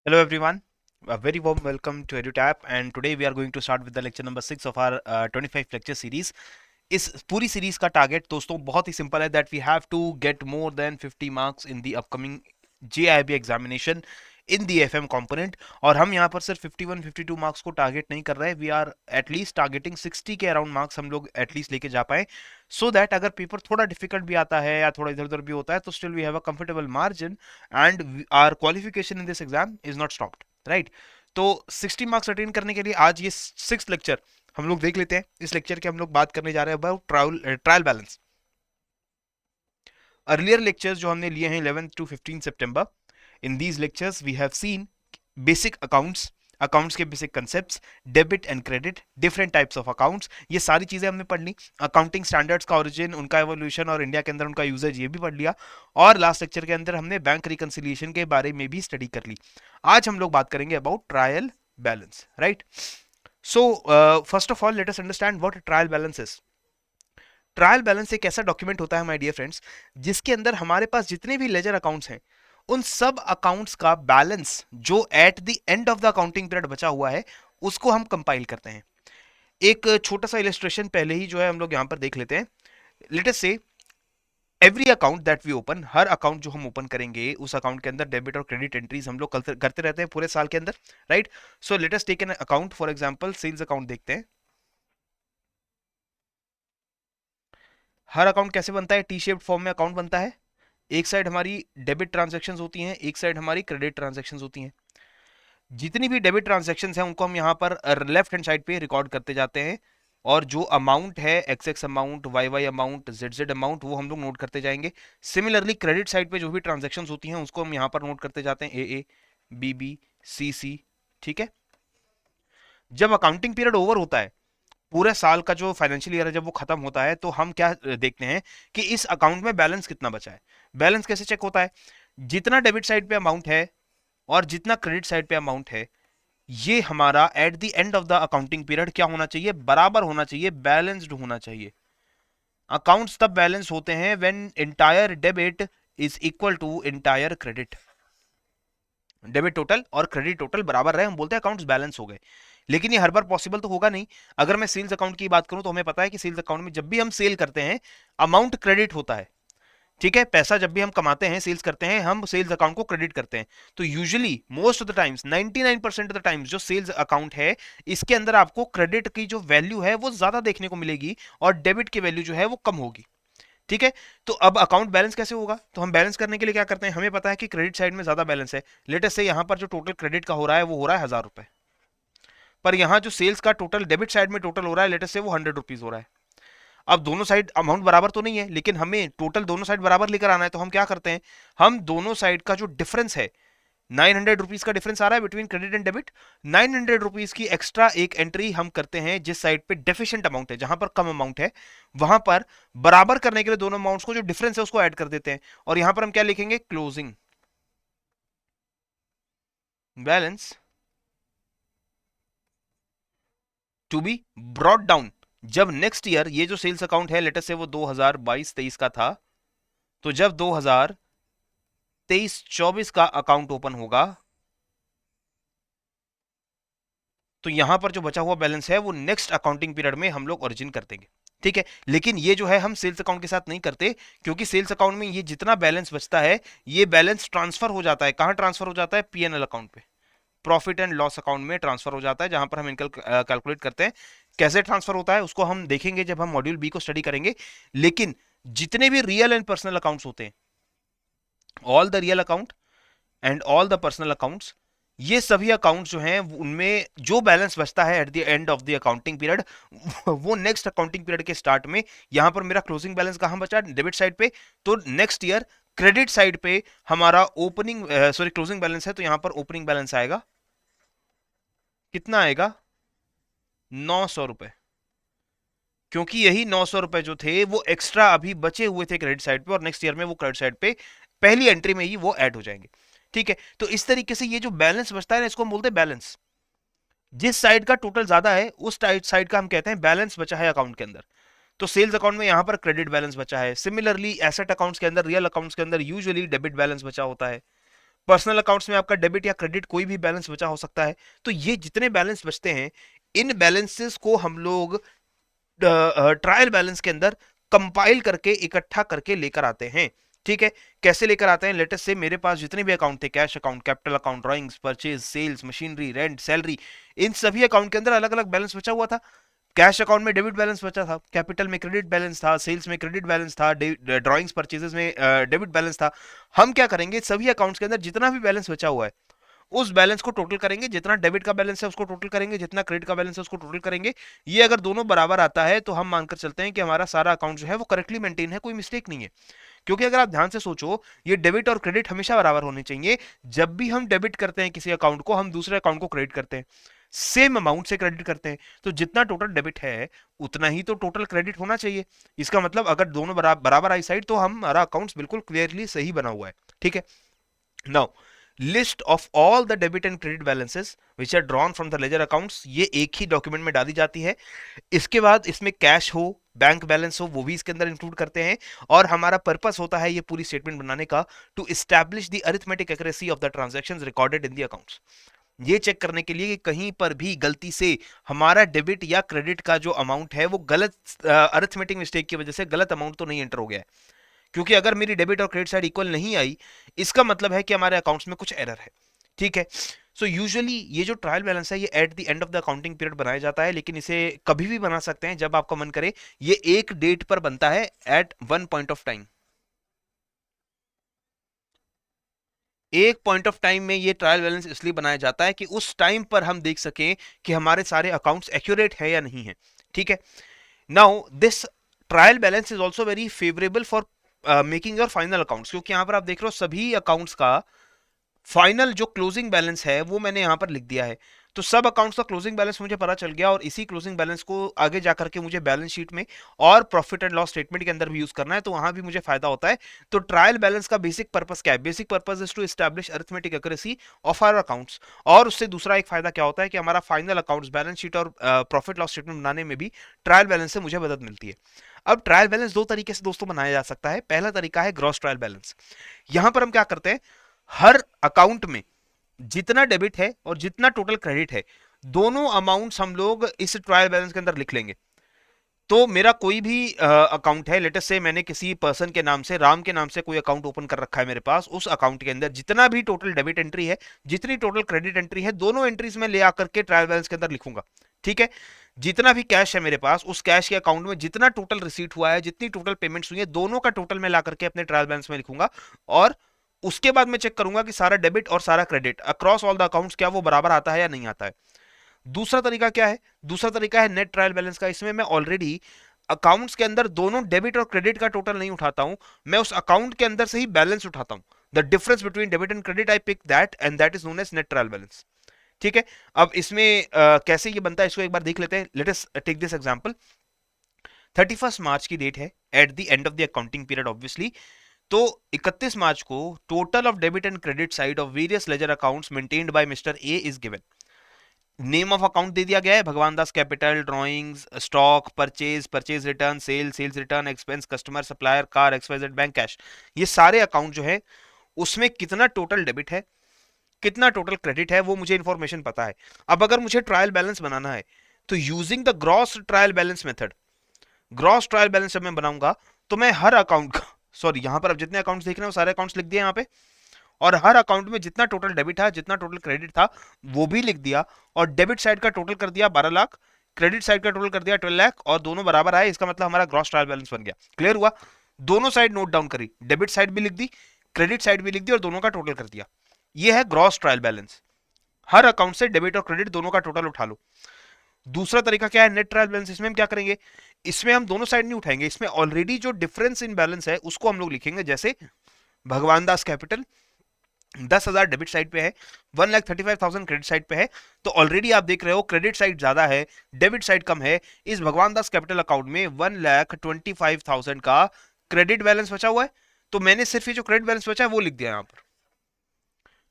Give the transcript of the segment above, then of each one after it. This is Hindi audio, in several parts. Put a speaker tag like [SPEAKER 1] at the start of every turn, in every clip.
[SPEAKER 1] Hello everyone, a very warm welcome to EduTap, and today we are going to start with the lecture number 6 of our 25 lecture series. इस पूरी सीरीज का टारगेट दोस्तों बहुत ही सिंपल है that we have to get more than 50 marks in the upcoming JIB examination in the FM component. और हम यहाँ पर सिर्फ 51-52 मार्क्स को टारगेट नहीं कर रहे, वी आर एटलीस्ट टारगेटिंग 60 के अराउंड मार्क्स हम लोग एटलीस्ट लेके जा पाए, सो दैट अगर पेपर थोड़ा डिफिकल्ट भी आता है या थोड़ा इधर उधर भी होता है तो still we have a comfortable margin and our qualification in this exam is not stopped, right. तो 60 मार्क्स अटेन करने के लिए आज ये 6 लेक्चर हम लोग देख लेते हैं। इस लेक्चर के हम लोग बात करने जा रहे हैं about trial balance. Earlier lectures जो हमने लिए हैं 11 टू 15 सितंबर, in these lectures we have seen basic accounts, accounts के basic concepts, debit and credit, different types of accounts, ये सारी चीजें हमने पढ़ ली। अकाउंटिंग स्टैंडर्ड्स का ओरिजिन, उनका एवोल्यूशन और इंडिया के अंदर उनका यूजेज ये भी पढ़ लिया। और लास्ट लेक्चर के अंदर हमने बैंक रिकंसिलिएशन के बारे में भी स्टडी कर ली। आज हम लोग बात करेंगे about trial balance, right. So first of all let us understand what trial balance is. Trial balance एक ऐसा डॉक्यूमेंट होता है माय डियर फ्रेंड्स जिसके अंदर हमारे पास जितने भी लेजर अकाउंट्स हैं उन सब अकाउंट्स का बैलेंस जो eight the end of the accounting period बचा हुआ है उसको हम कंपाइल करते हैं। एक छोटा सा इलस्ट्रेशन पहले ही जो है हम लोग यहां पर देख लेते हैं। Let us say every account that we open, हर अकाउंट जो हम ओपन करेंगे उस अकाउंट के अंदर डेबिट और क्रेडिट एंट्रीज हम लोग करते रहते हैं पूरे साल के अंदर, right. So let us take an account, for example sales account देखते हैं। हर अकाउंट कैसे बनता है? टी शेप्ड फॉर्म में अकाउंट बनता है। एक साइड हमारी डेबिट ट्रांजैक्शंस होती हैं, एक साइड हमारी क्रेडिट ट्रांजैक्शंस होती हैं। जितनी भी डेबिट ट्रांजैक्शंस हैं उनको हम यहाँ पर लेफ्ट हैंड साइड पे रिकॉर्ड करते जाते हैं, और जो अमाउंट है X X amount, Y Y amount, Z Z amount, वो हम लोग नोट करते जाएंगे। सिमिलरली क्रेडिट साइड पे जो भी ट्रांजैक्शंस होती हैं उसको हम यहाँ पर नोट करते जाते हैं, ए बी बी सी सी, ठीक है। जब अकाउंटिंग पीरियड ओवर होता है, पूरे साल का जो फाइनेंशियल ईयर है जब वो खत्म होता है, तो हम क्या देखते हैं कि इस अकाउंट में बैलेंस कितना बचा है। बैलेंस कैसे चेक होता है? जितना डेबिट साइड पे अमाउंट है और जितना क्रेडिट साइड पे अमाउंट है, ये हमारा eight the end of the accounting period क्या होना चाहिए? बराबर होना चाहिए, बैलेंस्ड होना चाहिए। अकाउंट्स तब बैलेंस होते हैं when entire debit is equal to entire credit. Debit total और क्रेडिट टोटल बराबर रहे, हम बोलते हैं अकाउंट्स बैलेंस हो गए। लेकिन ये हर बार पॉसिबल तो होगा नहीं। अगर मैं सेल्स अकाउंट की बात करूं तो हमें पता है कि सेल्स अकाउंट में जब भी हम सेल करते हैं अमाउंट क्रेडिट होता है, ठीक है। पैसा जब भी हम कमाते हैं, सेल्स करते हैं, हम सेल्स अकाउंट को क्रेडिट करते हैं। तो usually most of the times 99% of the times जो सेल्स अकाउंट है इसके अंदर आपको क्रेडिट की जो वैल्यू है वो ज्यादा देखने को मिलेगी और डेबिट की वैल्यू जो है वो कम होगी, ठीक है। तो अब अकाउंट बैलेंस कैसे होगा? तो हम बैलेंस करने के लिए क्या करते हैं, हमें पता है कि क्रेडिट साइड में ज्यादा बैलेंस है। लेटेस्ट से यहां पर जो टोटल क्रेडिट का हो रहा है वो हो रहा है 1000 रुपए, पर यहां जो सेल्स का टोटल डेबिट साइड में टोटल हो रहा है लेटेस्ट से वो 100 रुपीज हो रहा है। अब दोनों साइड अमाउंट बराबर तो नहीं है, लेकिन हमें टोटल दोनों साइड बराबर लेकर आना है, तो हम क्या करते हैं, हम दोनों साइड का जो डिफरेंस है, 900 रुपीज का डिफरेंस आ रहा है between credit and debit, 900 rupees की एक्स्ट्रा एक एंट्री हम करते हैं जिस साइड पे डेफिशिएंट अमाउंट है, जहां पर कम अमाउंट है, वहां पर बराबर करने के लिए दोनों अमाउंट्स को जो डिफरेंस है उसको ऐड कर देते हैं। और यहां पर हम क्या लिखेंगे? Closing balance to be brought down. जब नेक्स्ट ईयर ये जो सेल्स अकाउंट है लेटेस्ट से वो 2022-23 का था, तो जब 2023-24 का अकाउंट ओपन होगा तो यहां पर जो बचा हुआ बैलेंस है वो नेक्स्ट अकाउंटिंग पीरियड में हम लोग ओरिजिन कर देंगे, ठीक है। लेकिन ये जो है हम सेल्स अकाउंट के साथ नहीं करते, क्योंकि सेल्स अकाउंट में ये जितना बैलेंस बचता है ये बैलेंस ट्रांसफर हो जाता है। कहां ट्रांसफर हो जाता है? पीएनएल अकाउंट पे, प्रॉफिट एंड लॉस अकाउंट में ट्रांसफर हो जाता है, जहां पर हम इनकल कैलकुलेट करते हैं। कैसे ट्रांसफर होता है उसको हम देखेंगे जब हम मॉड्यूल बी को स्टडी करेंगे। लेकिन जितने भी रियल एंड पर्सनल अकाउंट्स होते हैं, all the real account and all the personal accounts, ये सभी अकाउंट्स जो हैं उनमें जो बैलेंस बचता है at the end of the accounting period, वो नेक्स्ट अकाउंटिंग पीरियड के स्टार्ट में, यहां पर मेरा क्लोजिंग बैलेंस कहां बचा? डेबिट साइड पे, तो नेक्स्ट ईयर क्रेडिट साइड पे हमारा ओपनिंग सॉरी क्लोजिंग बैलेंस है, तो यहां पर ओपनिंग बैलेंस आएगा, कितना आएगा? 900 रुपए। क्योंकि यही 900 रुपए जो थे वो एक्स्ट्रा अभी बचे हुए थे क्रेडिट साइड पे, और नेक्स्ट ईयर में वो क्रेडिट साइड पे पहली एंट्री में ही वो ऐड हो जाएंगे, ठीक है। तो इस तरीके से ये जो बैलेंस बचता है ना इसको हम बोलते हैं बैलेंस। जिस साइड का टोटल ज्यादा है उस साइड का हम कहते हैं बैलेंस बचा है अकाउंट के अंदर। तो सेल्स अकाउंट में यहां पर क्रेडिट बैलेंस बचा है। सिमिलरली एसेट अकाउंट्स के अंदर, रियल अकाउंट्स के अंदर यूजुअली डेबिट बैलेंस बचा होता है। पर्सनल अकाउंट्स में आपका डेबिट या क्रेडिट कोई भी बैलेंस बचा हो सकता है। तो ये जितने बैलेंस बचते हैं, इन बैलेंसेस को हम लोग ट्रायल बैलेंस के अंदर कंपाइल करके इकट्ठा करके लेकर आते हैं। ठीक है, कैसे लेकर आते हैं? लेटेस्ट से मेरे पास जितने भी अकाउंट थे, cash account, capital account, drawings, purchase, sales, machinery, rent, salary, इन सभी अकाउंट के अंदर अलग अलग बैलेंस बचा हुआ था। कैश अकाउंट में डेबिट बैलेंस बचा था, कैपिटल में क्रेडिट बैलेंस था, सेल्स में क्रेडिट बैलेंस था, ड्राइंग्स परचेजेस में डेबिट बैलेंस था। हम क्या करेंगे, सभी अकाउंट्स के अंदर जितना भी बैलेंस बचा हुआ है उस बैलेंस को टोटल करेंगे, जितना डेबिट का बैलेंस है उसको टोटल करेंगे, जितना क्रेडिट का बैलेंस है उसको टोटल करेंगे। ये अगर दोनों बराबर आता है तो हम मानकर चलते हैं कि हमारा सारा अकाउंट जो है वो करेक्टली मेंटेन है, कोई मिस्टेक नहीं है। क्योंकि अगर आप ध्यान से सोचो, ये डेबिट और क्रेडिट हमेशा बराबर होने चाहिए। जब भी हम डेबिट करते हैं किसी अकाउंट को, हम दूसरे अकाउंट को क्रेडिट करते हैं, सेम अमाउंट से क्रेडिट करते हैं। तो जितना टोटल डेबिट है उतना ही तो टोटल क्रेडिट होना चाहिए। इसका मतलब अगर दोनों बराबर आई साइड तो हमारा अकाउंट बिल्कुल क्लियरली सही बना हुआ है। ठीक है, now list of all the debit and credit balances which are drawn from the ledger accounts, ये एक ही डॉक्यूमेंट में डाली जाती है। इसके बाद इसमें कैश हो, बैंक बैलेंस हो, वो भी इसके अंदर इंक्लूड करते हैं। और हमारा पर्पस होता है ये पूरी स्टेटमेंट बनाने का, to establish the arithmetic accuracy of the transactions recorded in the accounts. ये चेक करने के लिए कि कहीं पर भी गलती से हमारा डेबिट या क्रेडिट का जो अमाउंट है वो गलत अरिथमेटिक मिस्टेक की वजह से गलत अमाउंट तो नहीं एंटर हो गया है। क्योंकि अगर मेरी डेबिट और क्रेडिट साइड इक्वल नहीं आई, इसका मतलब है कि हमारे अकाउंट्स में कुछ एरर है। ठीक है, सो यूजुअली ये जो ट्रायल बैलेंस है ये eight the end of the accounting period बनाया जाता है, लेकिन इसे कभी भी बना सकते हैं जब आपका मन करे। ये एक डेट पर बनता है, at one point of time. एक पॉइंट ऑफ टाइम में ये ट्रायल बैलेंस इसलिए बनाया जाता है कि उस टाइम पर हम देख सकें कि हमारे सारे अकाउंट्स एक्यूरेट है या नहीं है। ठीक है, now this trial balance is also very favourable for making your final accounts, क्योंकि यहां पर आप देख रहे हो सभी अकाउंट्स का फाइनल जो क्लोजिंग बैलेंस है वो मैंने यहां पर लिख दिया है। तो सब अकाउंट्स का क्लोजिंग बैलेंस मुझे पता चल गया, और इसी क्लोजिंग बैलेंस को आगे जाकर के मुझे बैलेंस शीट में और प्रॉफिट एंड लॉस स्टेटमेंट के अंदर भी यूज करना है, तो वहां भी मुझे फायदा होता है। तो ट्रायल बैलेंस का बेसिक पर्पस क्या है? Basic purpose is to establish arithmetic accuracy of our accounts. और उससे दूसरा एक फायदा क्या होता है कि हमारा फाइनल अकाउंट्स, बैलेंस शीट और प्रॉफिट लॉस स्टेटमेंट बनाने में भी ट्रायल बैलेंस से मुझे मदद मिलती है। अब ट्रायल बैलेंस दो तरीके से दोस्तों बनाया जा सकता है। पहला तरीका है ग्रॉस ट्रायल बैलेंस। यहां पर हम क्या करते हैं, हर अकाउंट में जितना डेबिट है और जितना टोटल क्रेडिट है, दोनों अमाउंट्स हम लोग इस ट्रायल बैलेंस के अंदर लिख लेंगे। तो मेरा कोई भी अकाउंट है, लेटेस्ट से मैंने किसी पर्सन के नाम से, राम के नाम से कोई अकाउंट ओपन कर रखा है मेरे पास, उस अकाउंट के अंदर जितना भी टोटल डेबिट एंट्री है, जितनी टोटल क्रेडिट एंट्री है, दोनों एंट्रीज में ले आकर के ट्रायल बैलेंस के अंदर लिखूंगा। ठीक है, जितना भी कैश है मेरे पास, उस कैश के अकाउंट में जितना टोटल रिसीट हुआ है, जितनी टोटल पेमेंट्स हुई है, दोनों का टोटल में ला करके अपने ट्रायल बैलेंस में लिखूंगा। और उसके बाद मैं चेक करूंगा कि सारा डेबिट और सारा credit across all the accounts क्या वो बराबर आता है या नहीं आता है। दूसरा तरीका क्या है? दूसरा तरीका है नेट ट्रायल बैलेंस का। इसमें मैं ऑलरेडी अकाउंट्स के अंदर दोनों डेबिट और क्रेडिट का टोटल नहीं उठाता हूं, मैं उस अकाउंट के अंदर से ही बैलेंस उठाता हूं। The difference between debit and credit I pick that, and that is known as net trial balance. ठीक है, अब इसमें कैसे ये बनता है इसको एक बार देख लेते हैं। Let us take this example. 31 मार्च की डेट है, at the end of the accounting period obviously. तो 31 मार्च को total of debit and credit side of various ledger accounts maintained by Mister A is given. Name of account दे दिया गया है, Bhagwan Das capital, drawings, stock, purchase, purchase return, sale, sales return, expense, customer, supplier, car, XYZ bank, cash. ये सारे अकाउंट जो है उसमें कितना टोटल डेबिट है, कितना टोटल क्रेडिट है, वो मुझे इंफॉर्मेशन पता है। अब अगर मुझे ट्रायल बैलेंस बनाना है तो using the gross trial balance method, gross trial balance जब मैं बनाऊंगा तो मैं हर अकाउंट का, सॉरी यहां पर अब जितने अकाउंट्स देख रहे हैं वो सारे अकाउंट्स लिख दिए यहाँ पे, और हर अकाउंट में जितना टोटल डेबिट था, जितना टोटल क्रेडिट था, वो भी लिख दिया। और डेबिट साइड का टोटल कर दिया 12 लाख, क्रेडिट साइड का टोटल कर दिया 12 लाख, और दोनों बराबर आए, इसका मतलब हमारा ग्रॉस ट्रायल बैलेंस बन गया। क्लियर हुआ? दोनों साइड नोट डाउन करी, डेबिट साइड भी लिख दी, क्रेडिट साइड भी लिख दी, और दोनों का टोटल कर दिया। ये है ग्रॉस ट्रायल बैलेंस। हर अकाउंट से डेबिट और क्रेडिट दोनों का टोटल उठा लो। दूसरा तरीका क्या है, नेट ट्रायल बैलेंस। इसमें हम क्या करेंगे, इसमें हम दोनों साइड नहीं उठाएंगे, इसमें ऑलरेडी जो डिफरेंस इन बैलेंस है उसको हम लोग लिखेंगे। जैसे भगवान दास कैपिटल 10,000 डेबिट साइड पे है, 1,35,000 क्रेडिट साइड पे है। तो ऑलरेडी आप देख रहे हो क्रेडिट साइड ज्यादा है, डेबिट साइड कम है। इस भगवान दास कैपिटल अकाउंट में 1,25,000 का क्रेडिट बैलेंस बचा हुआ है, तो मैंने सिर्फ ये जो क्रेडिट बैलेंस बचा है वो लिख दिया यहां पर।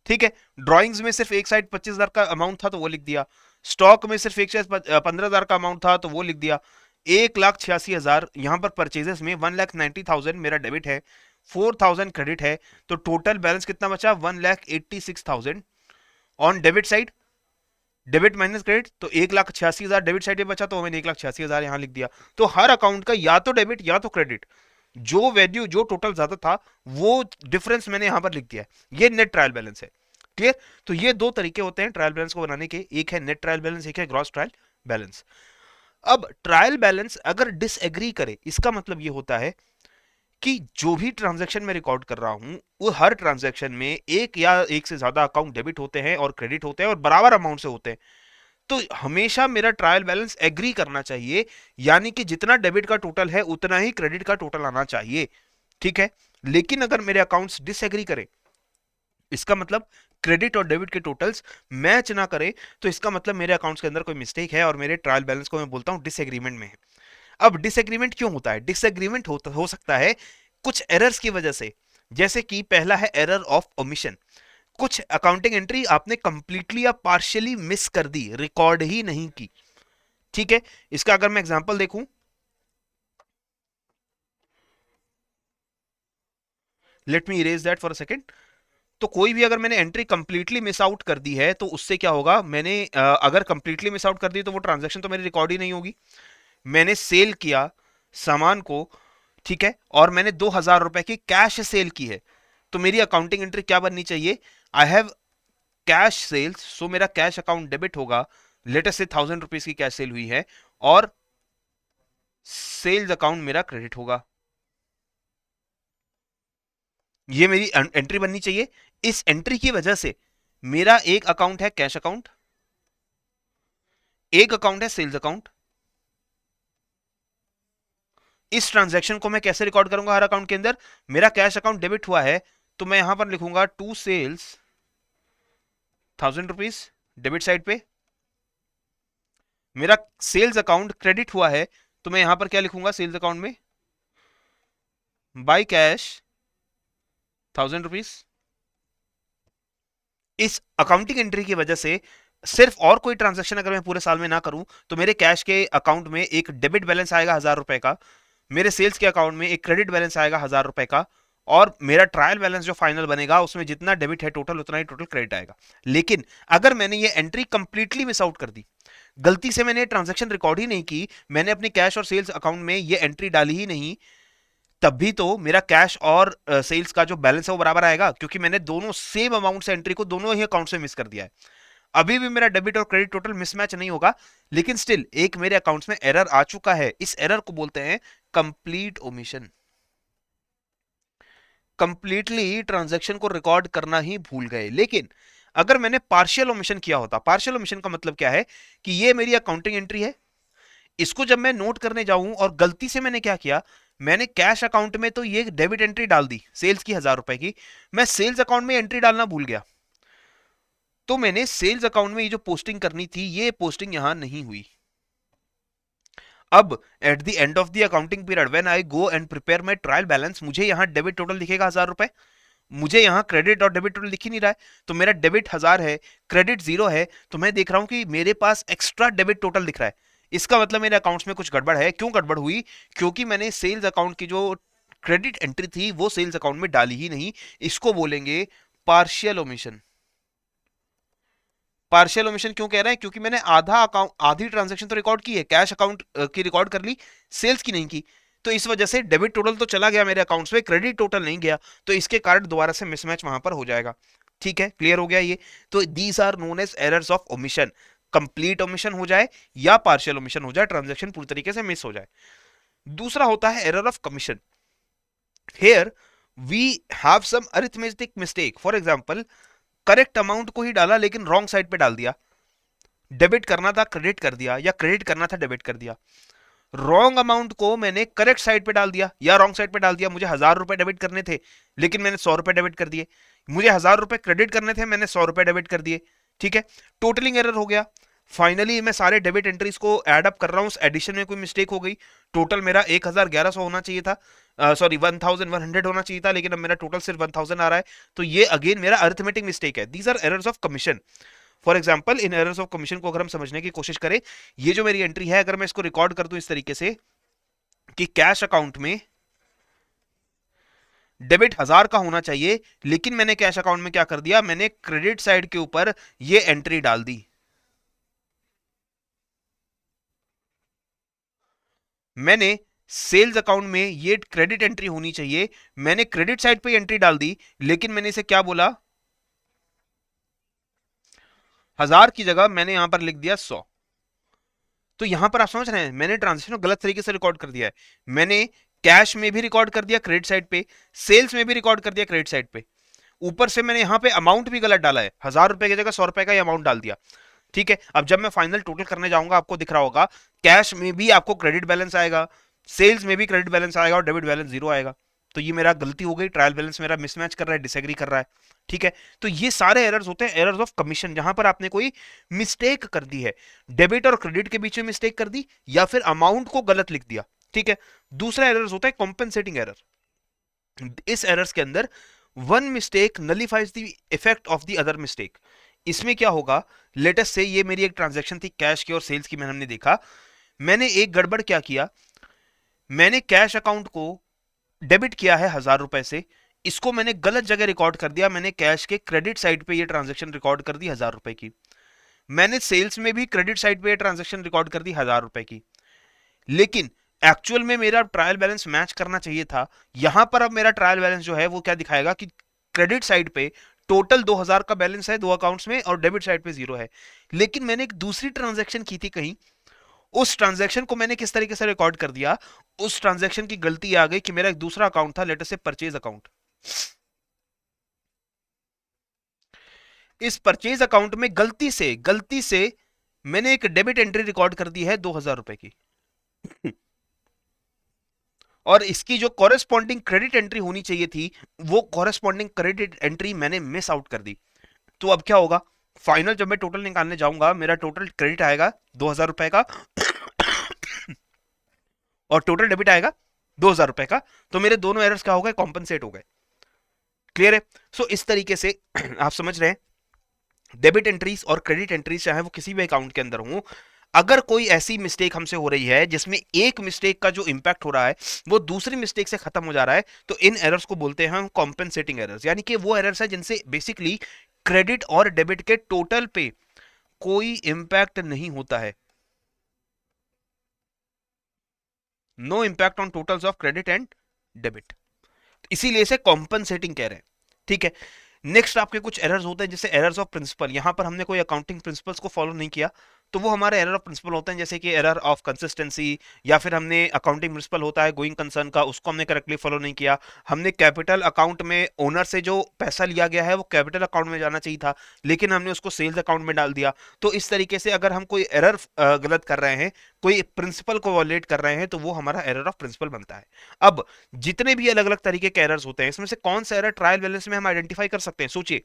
[SPEAKER 1] ठीक है, ड्राइंग्स में सिर्फ एक साइड 25,000 का अमाउंट था तो वो लिख दिया, स्टॉक में सिर्फ एक साइड 15,000 का अमाउंट था तो वो लिख दिया। 1,86,000 यहां पर परचेजेस में 1,90,000 मेरा डेबिट है, 4000 क्रेडिट है, तो टोटल बैलेंस कितना बचा? 1,86,000 on debit side. Debit minus credit, तो 1,86,000 डेबिट साइड पे बचा, तो मैंने 1,86,000 यहां लिख दिया। तो हर अकाउंट का या तो डेबिट या तो क्रेडिट, जो वैल्यू जो टोटल ज्यादा था वो डिफरेंस मैंने यहां पर लिख दिया है। ये नेट ट्रायल बैलेंस है। क्लियर? तो ये दो तरीके होते हैं ट्रायल बैलेंस को बनाने के, एक है नेट ट्रायल बैलेंस, एक है ग्रॉस ट्रायल बैलेंस। अब ट्रायल बैलेंस अगर डिसएग्री करे, इसका मतलब ये होता है कि जो भी ट्रांजैक्शन मैं रिकॉर्ड कर रहा हूं वो हर ट्रांजैक्शन में एक या एक से ज्यादा अकाउंट डेबिट होते हैं और क्रेडिट होते हैं और बराबर अमाउंट से होते हैं, तो हमेशा मेरा ट्रायल बैलेंस एग्री करना चाहिए, यानी कि जितना डेबिट का टोटल है उतना ही क्रेडिट का टोटल आना चाहिए। ठीक है? लेकिन अगर मेरे अकाउंट्स डिसएग्री करें, इसका मतलब क्रेडिट और डेबिट के टोटल्स मैच ना करे, तो इसका मतलब मेरे अकाउंट्स के अंदर कोई मिस्टेक है और मेरे ट्रायल बैलेंस को मैं बोलता हूं डिसएग्रीमेंट में है। अब डिसएग्रीमेंट क्यों होता है? डिसएग्रीमेंट हो सकता है कुछ एरर्स की वजह से, जैसे कि पहला है एरर ऑफ ओमिशन। कुछ अकाउंटिंग एंट्री आपने कंप्लीटली या पार्शियली मिस कर दी, रिकॉर्ड ही नहीं की। ठीक है? इसका अगर मैं एग्जांपल देखूं, let me erase that for a second. तो कोई भी अगर मैंने एंट्री कंप्लीटली मिस आउट कर दी है, तो उससे क्या होगा, मैंने अगर कंप्लीटली मिस आउट कर दी तो वो ट्रांजैक्शन तो मेरी रिकॉर्ड ही नहीं होगी। मैंने सेल किया सामान को, ठीक है, और मैंने 2,000 रुपए की कैश सेल की है, तो मेरी अकाउंटिंग एंट्री क्या बननी चाहिए? आई हैव कैश सेल्स, सो मेरा कैश अकाउंट डेबिट होगा। लेटेस्ट से 1,000 रुपीज की कैश सेल हुई है और सेल्स अकाउंट मेरा क्रेडिट होगा। ये मेरी एंट्री बननी चाहिए। इस एंट्री की वजह से मेरा एक अकाउंट है कैश अकाउंट, एक अकाउंट है सेल्स अकाउंट। इस ट्रांजैक्शन को मैं कैसे रिकॉर्ड करूंगा हर अकाउंट के अंदर? मेरा कैश अकाउंट डेबिट हुआ है, तो मैं यहां पर लिखूंगा to sales 1,000 rupees debit side पे। मेरा सेल्स अकाउंट क्रेडिट हुआ है, तो मैं यहां पर क्या लिखूंगा सेल्स अकाउंट में? By cash 1,000 rupees. इस अकाउंटिंग एंट्री की वजह से सिर्फ और कोई ट्रांजैक्शन अगर मैं पूरे साल में ना करूं, तो मेरे कैश के अकाउंट में एक डेबिट बैलेंस आएगा 1,000 रुपए का, मेरे सेल्स के अकाउंट में एक क्रेडिट बैलेंस आएगा 1,000 रुपए का, और मेरा ट्रायल बैलेंस जो फाइनल बनेगा उसमें जितना डेबिट है टोटल उतना ही टोटल क्रेडिट आएगा। लेकिन अगर मैंने ये एंट्री कंप्लीटली मिस आउट कर दी, गलती से मैंने ट्रांजैक्शन रिकॉर्ड ही नहीं की, मैंने अपने कैश और सेल्स अकाउंट में ये एंट्री डाली ही नहीं, तब भी तो मेरा कैश और सेल्स का जो बैलेंस है वो बराबर आएगा, क्योंकि मैंने दोनों सेम अमाउंट से एंट्री को दोनों ही अकाउंट से मिस कर दिया है। अभी भी मेरा डेबिट और क्रेडिट टोटल मिसमैच नहीं होगा, लेकिन स्टिल एक मेरे अकाउंट्स में एरर आ चुका है। इस एरर को बोलते हैं कंप्लीट ओमिशन। कंप्लीटली ट्रांजैक्शन को रिकॉर्ड करना ही भूल गए। लेकिन अगर मैंने पार्शियल ओमिशन किया होता, पार्शियल ओमिशन का मतलब क्या है कि ये मेरी अकाउंटिंग एंट्री है, इसको जब मैं नोट करने जाऊं और गलती से मैंने क्या किया, मैंने कैश अकाउंट में तो ये डेबिट एंट्री डाल दी सेल्स की 1,000 रुपए की, मैं सेल्स अकाउंट में एंट्री डालना भूल गया, तो मैंने सेल्स अकाउंट में ये जो पोस्टिंग करनी थी ये पोस्टिंग यहां नहीं हुई। अब eight the end of the accounting period when I go and prepare my trial balance, मुझे यहां डेबिट टोटल दिखेगा 1,000 रुपए, मुझे यहां क्रेडिट और डेबिट टोटल दिख ही नहीं रहा है। तो मेरा डेबिट 1,000 है, क्रेडिट 0 है, तो मैं देख रहा हूं कि मेरे पास एक्स्ट्रा डेबिट टोटल दिख रहा है। इसका मतलब मेरे अकाउंट्स में कुछ गड़बड़ है। क्यों गड़बड़ हुई? क्योंकि मैंने सेल्स अकाउंट की जो क्रेडिट एंट्री थी वो सेल्स अकाउंट में डाली ही नहीं। इसको बोलेंगे पार्शियल ओमिशन। पार्शियल ओमिशन क्यों कह रहे हैं? क्योंकि मैंने आधा अकाउंट, आधी ट्रांजैक्शन तो रिकॉर्ड की है, कैश अकाउंट की रिकॉर्ड कर ली, सेल्स की नहीं की, तो इस वजह से डेबिट टोटल तो चला गया मेरे अकाउंट्स में, क्रेडिट टोटल नहीं गया, तो इसके कारण दोबारा से मिसमैच वहां पर हो जाएगा। ठीक है, क्लियर हो गया ये? तो these are known as errors of omission. Complete omission हो जाए या पार्शियल ओमिशन हो जाए, ट्रांजैक्शन पूरी तरीके से मिस हो जाए। दूसरा होता है error of commission. Here we have some arithmetic mistake. For example, correct amount को ही डाला लेकिन रॉन्ग साइड पे डाल दिया, डेबिट करना था क्रेडिट कर दिया, या क्रेडिट करना था डेबिट कर दिया। रॉन्ग अमाउंट को मैंने करेक्ट साइड पे डाल दिया या रॉन्ग साइड पे डाल दिया। मुझे 1,000 रुपए डेबिट करने थे लेकिन मैंने 100 रुपए डेबिट कर दिए, मुझे 1,000 रुपए क्रेडिट करने थे, मैंने 100 रुपए डेबिट कर दिए। ठीक है, टोटलिंग एरर हो गया। फाइनली मैं सारे डेबिट एंट्रीज को ऐड अप कर रहा हूँ, एडिशन में कोई मिस्टेक हो गई, टोटल मेरा 1,1100 होना चाहिए था, सॉरी 1,100 होना चाहिए था, लेकिन अब मेरा टोटल सिर्फ 1,000 आ रहा है, तो ये अगेन मेरा अरिथमेटिक मिस्टेक है। These are errors of commission. For example, in errors of commission को अगर हम समझने की कोशिश करें, ये जो मेरी एंट्री है अगर मैं इसको रिकॉर्ड कर दूं इस तरीके से कि कैश अकाउंट में डेबिट 1000 का होना चाहिए, लेकिन मैंने कैश अकाउंट में क्या कर दिया, मैंने क्रेडिट साइड के ऊपर ये एंट्री डाल दी। मैंने सेल्स अकाउंट में ये क्रेडिट एंट्री होनी चाहिए, मैंने क्रेडिट साइड पे एंट्री डाल दी, लेकिन मैंने इसे क्या बोला, 1000 की जगह मैंने यहां पर लिख दिया 100। तो यहां पर आप समझ रहे हैं, मैंने ट्रांजेक्शन को गलत तरीके से रिकॉर्ड कर दिया है। मैंने कैश में भी रिकॉर्ड कर दिया क्रेडिट साइड पे, सेल्स में भी रिकॉर्ड कर दिया क्रेडिट साइड पे, ऊपर से मैंने यहां पे अमाउंट भी गलत डाला है, 1000 रुपए की जगह 100 रुपए का अमाउंट डाल दिया। ठीक है, अब जब मैं फाइनल टोटल करने जाऊंगा आपको दिख रहा होगा, कैश में भी आपको क्रेडिट बैलेंस आएगा, सेल्स में भी क्रेडिट बैलेंस आएगा और डेबिट बैलेंस जीरो आएगा। तो ये मेरा गलती हो गई, ट्रायल बैलेंस मेरा मिसमैच कर रहा है, डिसएग्री कर रहा है। ठीक है, तो ये सारे एरर्स होते हैं, एरर्स ऑफ कमीशन, जहां पर आपने कोई मिस्टेक कर दी है, डेबिट और क्रेडिट के बीच में मिस्टेक कर दी या फिर अमाउंट को गलत लिख दिया। ठीक है, दूसरा एरर्स होता है कॉम्पेंसेटिंग एरर। इस एरर्स के अंदर one mistake nullifies the effect of the other mistake. इसमें क्या होगा, लेटेस्ट से ये मेरी एक ट्रांजैक्शन थी कैश की और सेल्स की, मैंने हमने देखा, मैंने एक गड़बड़ क्या किया, मैंने कैश अकाउंट को डेबिट किया है 1000 रुपए से, इसको मैंने गलत जगह रिकॉर्ड कर दिया, मैंने कैश के क्रेडिट साइड पे ये ट्रांजैक्शन रिकॉर्ड कर दी 1000 रुपए की, मैंने सेल्स में भी क्रेडिट साइड पे ये ट्रांजैक्शन रिकॉर्ड कर दी 1000 रुपए की, लेकिन एक्चुअल में मेरा ट्रायल बैलेंस मैच करना चाहिए था। यहां पर अब मेरा ट्रायल बैलेंस जो है वो क्या दिखाएगा कि क्रेडिट साइड पे टोटल 2000 का बैलेंस है दो अकाउंट्स में और डेबिट साइड पे जीरो है, लेकिन मैंने एक दूसरी ट्रांजैक्शन की थी कहीं, उस ट्रांजैक्शन को मैंने किस तरीके से रिकॉर्ड कर दिया, उस ट्रांजैक्शन की गलती आ गई कि मेरा एक दूसरा अकाउंट था, लेटर से परचेज अकाउंट, इस परचेज अकाउंट में गलती से मैंने एक डेबिट एंट्री रिकॉर्ड कर दी है 2000 रुपए की, और इसकी जो कॉरेस्पॉन्डिंग क्रेडिट एंट्री होनी चाहिए थी, वो कॉरेस्पॉन्डिंग क्रेडिट एंट्री मैंने मिस आउट कर दी। तो अब क्या होगा, फाइनल जब मैं टोटल निकालने जाऊंगा, मेरा टोटल क्रेडिट आएगा 2000 रुपए का और टोटल डेबिट आएगा 2000 रुपए का, तो मेरे दोनों एरर्स क्या हो गए, कॉम्पनसेट हो गए। क्लियर है? सो इस तरीके से आप समझ रहे हैं, डेबिट एंट्रीज और क्रेडिट एंट्रीज चाहे वो किसी भी अकाउंट के अंदर हो, अगर कोई ऐसी मिस्टेक हमसे हो रही है जिसमें एक मिस्टेक का जो इंपैक्ट हो रहा है वो दूसरी मिस्टेक से खत्म हो जा रहा है, तो इन एरर्स को बोलते हैं हम कॉम्पेंसेटिंग एरर्स, यानी कि वो एरर्स है जिनसे बेसिकली क्रेडिट और डेबिट के टोटल पे कोई इंपैक्ट नहीं होता है, no impact on totals of credit and debit, इसीलिए इसे कॉम्पनसेटिंग कह रहे हैं। ठीक है, नेक्स्ट आपके कुछ एरर्स होते हैं जैसे एरर्स ऑफ प्रिंसिपल, यहां पर हमने कोई अकाउंटिंग प्रिंसिपल्स को फॉलो नहीं किया, तो वो हमारे एरर ऑफ प्रिंसिपल होते हैं, जैसे कि एरर ऑफ कंसिस्टेंसी, या फिर हमने अकाउंटिंग प्रिंसिपल होता है गोइंग कंसर्न का, उसको हमने करेक्टली फॉलो नहीं किया, हमने कैपिटल अकाउंट में ओनर से जो पैसा लिया गया है वो कैपिटल अकाउंट में जाना चाहिए था, लेकिन हमने उसको सेल्स अकाउंट में डाल दिया। तो इस तरीके से अगर हम कोई एरर गलत कर रहे हैं, कोई प्रिंसिपल को वॉलेट कर रहे हैं, तो वो हमारा एरर ऑफ प्रिंसिपल बनता है। अब जितने भी अलग अलग तरीके के एरर्स होते हैं, इसमें से कौन सा एरर ट्रायल बैलेंस में हम आइडेंटिफाई कर सकते हैं, सोचिए।